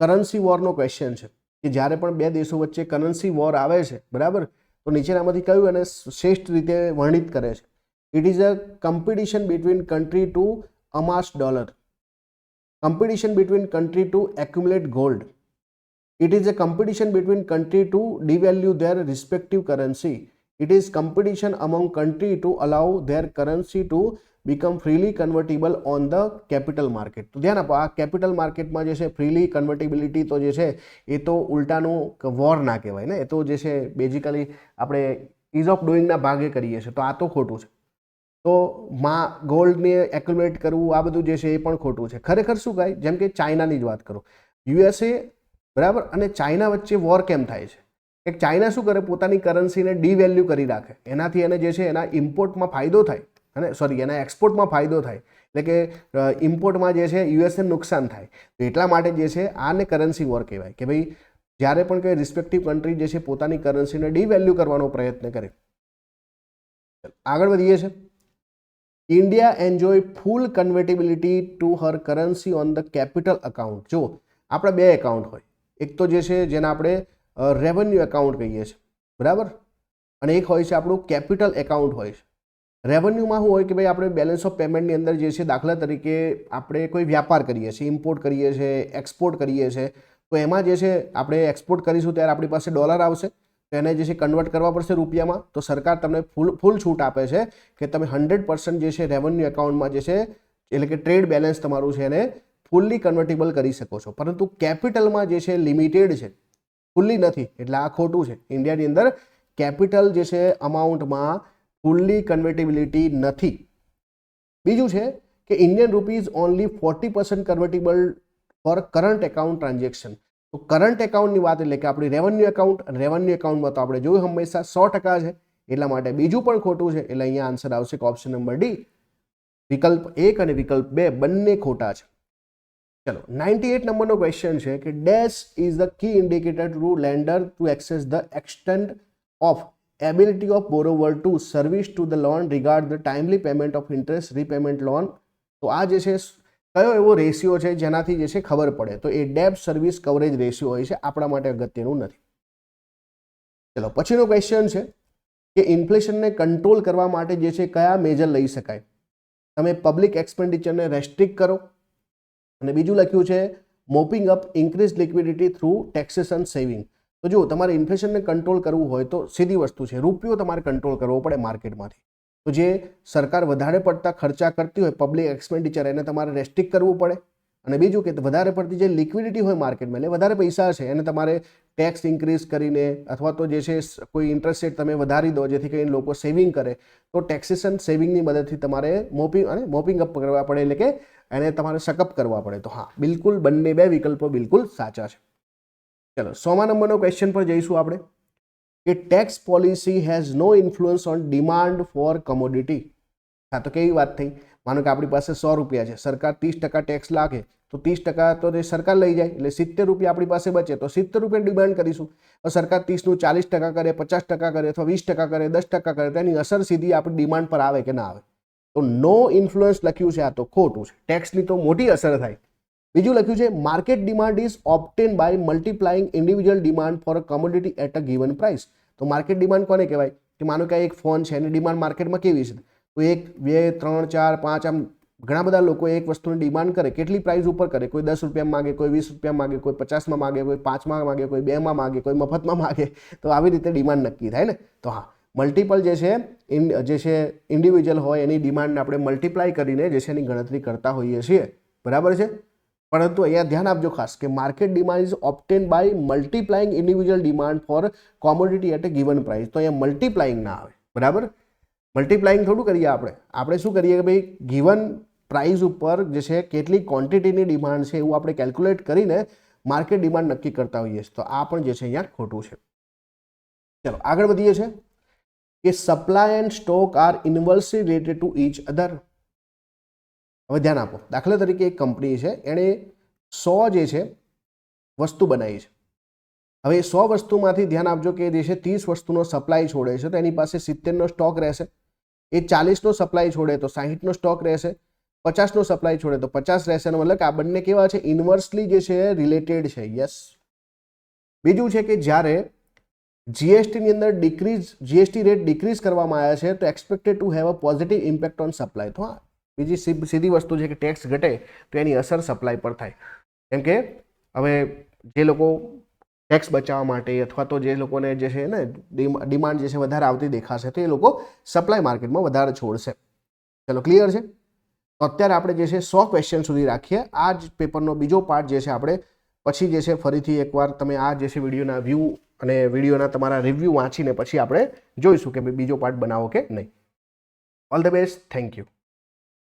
કરન્સી વોરનો ક્વેશ્ચન છે. કે જ્યારે પણ બે દેશો વચ્ચે કરન્સી વોર આવે છે, બરાબર, તો નીચેનામાંથી કયું એને શ્રેષ્ઠ રીતે વર્ણિત કરે છે? It is a competition between country to amass dollar, competition between country to accumulate gold. It is a competition between country to devalue their respective currency. It is competition among country to allow their currency to become freely convertible on the capital market. તો ધ્યાન આપો, આ capital માર્કેટમાં જે છે freely કન્વર્ટિબિલિટી તો જે છે એ તો ઉલટાનું વોર ના કહેવાય ને, એ તો જે છે બેઝિકલી આપણે ઇઝ ઓફ ડુઈંગના ભાગે કરીએ છીએ, તો આ તો ખોટું છે. તો ગોલ્ડને એક્યુમ્યુલેટ કરવું આ બધું જે છે એ પણ ખોટું છે. ખરેખર શું કહે, જેમ કે ચાઇનાની જ વાત કરો, યુએસએ બરાબર અને ચાઇના વચ્ચે વોર કેમ થાય છે? કે ચાઇના શું કરે, પોતાની કરન્સીને ડીવેલ્યુ કરી રાખે, એનાથી એને જે છે એના ઇમ્પોર્ટમાં ફાયદો થાય, અને એના એક્સપોર્ટમાં ફાયદો થાય, એટલે કે ઇમ્પોર્ટમાં જે છે યુએસને નુકસાન થાય. તો એટલા માટે જે છે આને કરન્સી વોર કહેવાય કે ભાઈ જ્યારે પણ કોઈ રિસ્પેક્ટિવ કન્ટ્રી જે છે પોતાની કરન્સીને ડીવેલ્યુ કરવાનો પ્રયત્ન કરે. આગળ વધીએ છીએ. India enjoy full convertibility to her currency on the capital account. જો આપણે બે એકાઉન્ટ હોય, એક તો જે છે જેને આપણે રેવન્યુ એકાઉન્ટ કહીએ છીએ, બરાબર, અને એક હોય છે આપણું કેપિટલ એકાઉન્ટ હોય છે. રેવન્યુમાં શું હોય કે ભાઈ આપણે બેલેન્સ ઓફ પેમેન્ટની અંદર જે છે દાખલા તરીકે આપણે કોઈ વ્યાપાર કરીએ છીએ, ઇમ્પોર્ટ કરીએ છીએ, એક્સપોર્ટ કરીએ છીએ, તો એમાં જે છે આપણે એક્સપોર્ટ કરીશું ત્યારે આપણી પાસે ડોલર આવશે, તો એને જે છે કન્વર્ટ કરવા પડશે રૂપિયામાં, તો સરકાર તમને ફૂલ છૂટ આપે છે કે તમે 100% જે છે રેવન્યુ એકાઉન્ટમાં જે છે એટલે કે ટ્રેડ બેલેન્સ તમારું છે એને ફૂલ્લી કન્વર્ટેબલ કરી શકો છો. પરંતુ કેપિટલમાં જે છે લિમિટેડ છે, ફૂલ્લી નથી, એટલે આ ખોટું છે. ઇન્ડિયાની અંદર કેપિટલ જે છે અમાઉન્ટમાં ફૂલ્લી કન્વર્ટેબિલિટી નથી. બીજું છે કે Indian rupees only 40% convertible for current account transaction. તો કરંટ એકાઉન્ટની વાત એટલે કે આપણી રેવન્યુ એકાઉન્ટ, રેવન્યુ એકાઉન્ટમાં તો આપણે જોયું હંમેશા 100% છે, એટલા માટે બીજું પણ ખોટું છે. એટલે અહીંયા આન્સર આવશે કે ઓપ્શન નંબર ડી, વિકલ્પ 1 અને વિકલ્પ 2 બંને ખોટા છે. ચલો 98 નંબરનો ક્વેશ્ચન છે કે dash is the key indicator to lender to access the extent of ability of borrower to service to the loan regard the timely payment of interest repayment loan. તો આ જે છે કયો એવો રેશિયો છે જેનાથી જે છે ખબર પડે, તો એ ડેબ્ટ સર્વિસ કવરેજ રેશિયો હોય છે, આપણા માટે અગત્યનું નથી. ચલો પછીનો ક્વેશ્ચન છે કે ઇન્ફ્લેશનને કંટ્રોલ કરવા માટે જે છે કયા મેજર લઈ શકાય? તમે પબ્લિક એક્સપેન્ડિચરને રેસ્ટ્રિક્ટ કરો, અને બીજું લખ્યું છે મોપિંગ up increase liquidity through taxation saving. તો જો તમારે ઇન્ફ્લેશનને કંટ્રોલ કરવું હોય તો સીધી વસ્તુ છે, રૂપિયો તમારે કંટ્રોલ કરવો પડે માર્કેટમાંથી. તો જે સરકાર વધારે પડતા ખર્ચા કરતી હોય પબ્લિક એક્સપેન્ડિચર, એને તમારે રેસ્ટ્રિક્ટ કરવું પડે. અને બીજું કે વધારે પડતી જે લિક્વિડિટી હોય માર્કેટમાં, એટલે વધારે પૈસા છે, એને તમારે ટેક્સ ઇન્ક્રીઝ કરીને અથવા તો જે છે કોઈ ઇન્ટરેસ્ટ રેટ તમે વધારી દો જેથી કરીને લોકો સેવિંગ કરે, તો ટેક્સેશન સેવિંગની મદદથી તમારે મોપિંગ અપ કરવા પડે, એટલે કે એને તમારે શકઅપ કરવા પડે. તો હા, બિલકુલ બંને બે વિકલ્પો બિલકુલ સાચા છે. ચલો 100મા નંબરનો ક્વેશ્ચન પર જઈશું આપણે કે tax policy has no influence on demand for commodity. હા, તો કેવી વાત થઈ, માનો કે આપણી પાસે 100 રૂપિયા છે, સરકાર 30% ટેક્સ લાગે, તો 30% તો જે સરકાર લઈ જાય, એટલે 70 રૂપિયા આપણી પાસે બચે, તો 70 રૂપિયા ડિમાન્ડ કરીશું. સરકાર 30નું 40% કરે, 50% કરે, અથવા 20% કરે, 10% કરે, તેની અસર સીધી આપણી ડિમાન્ડ પર આવે કે ના આવે? તો નો ઇન્ફ્લુઅન્સ લખ્યું છે, આ તો ખોટું છે. ટેક્સની તો મોટી અસર થાય. બીજું લખ્યું છે market demand is obtain by multiplying individual demand for a commodity at a given price. તો માર્કેટ ડિમાન્ડ કોને કહેવાય? કે માનો કે એક ફોન છે, એની ડિમાન્ડ માર્કેટમાં કેવી છે, તો 1, 2, 3, 4, 5 આમ ઘણા બધા લોકો એક વસ્તુની ડિમાન્ડ કરે, કેટલી પ્રાઇસ ઉપર કરે, કોઈ 10 રૂપિયામાં માગે, કોઈ 20 રૂપિયામાં માગે, કોઈ 50માં માગે, કોઈ 5માં માગે, કોઈ 2માં માગે, કોઈ મફતમાં માગે. તો આવી રીતે ડિમાન્ડ નક્કી થાય ને. તો હા, મલ્ટિપલ જે છે ઇન્ડિવિજ્યુઅલ હોય એની ડિમાન્ડને આપણે મલ્ટીપ્લાય કરીને જે છે એની ગણતરી કરતા હોઈએ છીએ, બરાબર છે. પરંતુ અહીંયા ધ્યાન આપજો ખાસ કે market demand is obtain by multiplying individual demand for commodity at a given price. તો અહીંયા મલ્ટીપ્લાઇંગ ના આવે, બરાબર. મલ્ટીપ્લાઇંગ થોડું કરીએ આપણે શું કરીએ કે ભાઈ ગિવન પ્રાઇસ ઉપર જે છે કેટલી ક્વોન્ટિટીની ડિમાન્ડ છે એવું આપણે કેલ્ક્યુલેટ કરીને માર્કેટ ડિમાન્ડ નક્કી કરતા હોઈએ છીએ. તો આ પણ જે છે અહીંયા ખોટું છે. ચલો આગળ વધીએ છીએ કે supply and stock are inversely related to each other. હવે ધ્યાન આપો, દાખલા તરીકે એક કંપની છે, એણે 100 જે છે વસ્તુ બનાવી છે. હવે 100 વસ્તુમાંથી ધ્યાન આપજો કે જે છે 30 વસ્તુનો સપ્લાય છોડે છે, તો એની પાસે 70નો સ્ટોક રહેશે. એ 40નો સપ્લાય છોડે તો 60નો સ્ટોક રહેશે, 50નો સપ્લાય છોડે તો 50 રહેશે. મતલબ કે આ બંને કેવા છે? ઇન્વર્સલી જે છે રિલેટેડ છે. યસ, બીજું છે કે જ્યારે જીએસટીની અંદર જીએસટી રેટ ડિક્રીઝ કરવામાં આવ્યા છે તો expected to have a positive impact on supply. તો હા, બીજી સીધી વસ્તુ છે કે ટેક્સ ઘટે તો એની અસર સપ્લાય પર થાય. કેમ કે હવે જે લોકો ટેક્સ બચાવવા માટે અથવા તો જે લોકોને જે છે ને ડિમાન્ડ જે છે વધારે આવતી દેખાશે તો એ લોકો સપ્લાય માર્કેટમાં વધારે છોડશે. ચલો, ક્લિયર છે? તો અત્યારે આપણે જે છે 100 ક્વેશ્ચન સુધી રાખીએ. આ જ પેપરનો બીજો પાર્ટ જે છે આપણે પછી જે છે ફરીથી એકવાર તમે આ જે છે વિડીયોના વ્યૂ અને વિડીયોના તમારા રિવ્યૂ વાંચીને પછી આપણે જોઈશું કે ભાઈ બીજો પાર્ટ બનાવો કે નહીં. All the best. Thank you.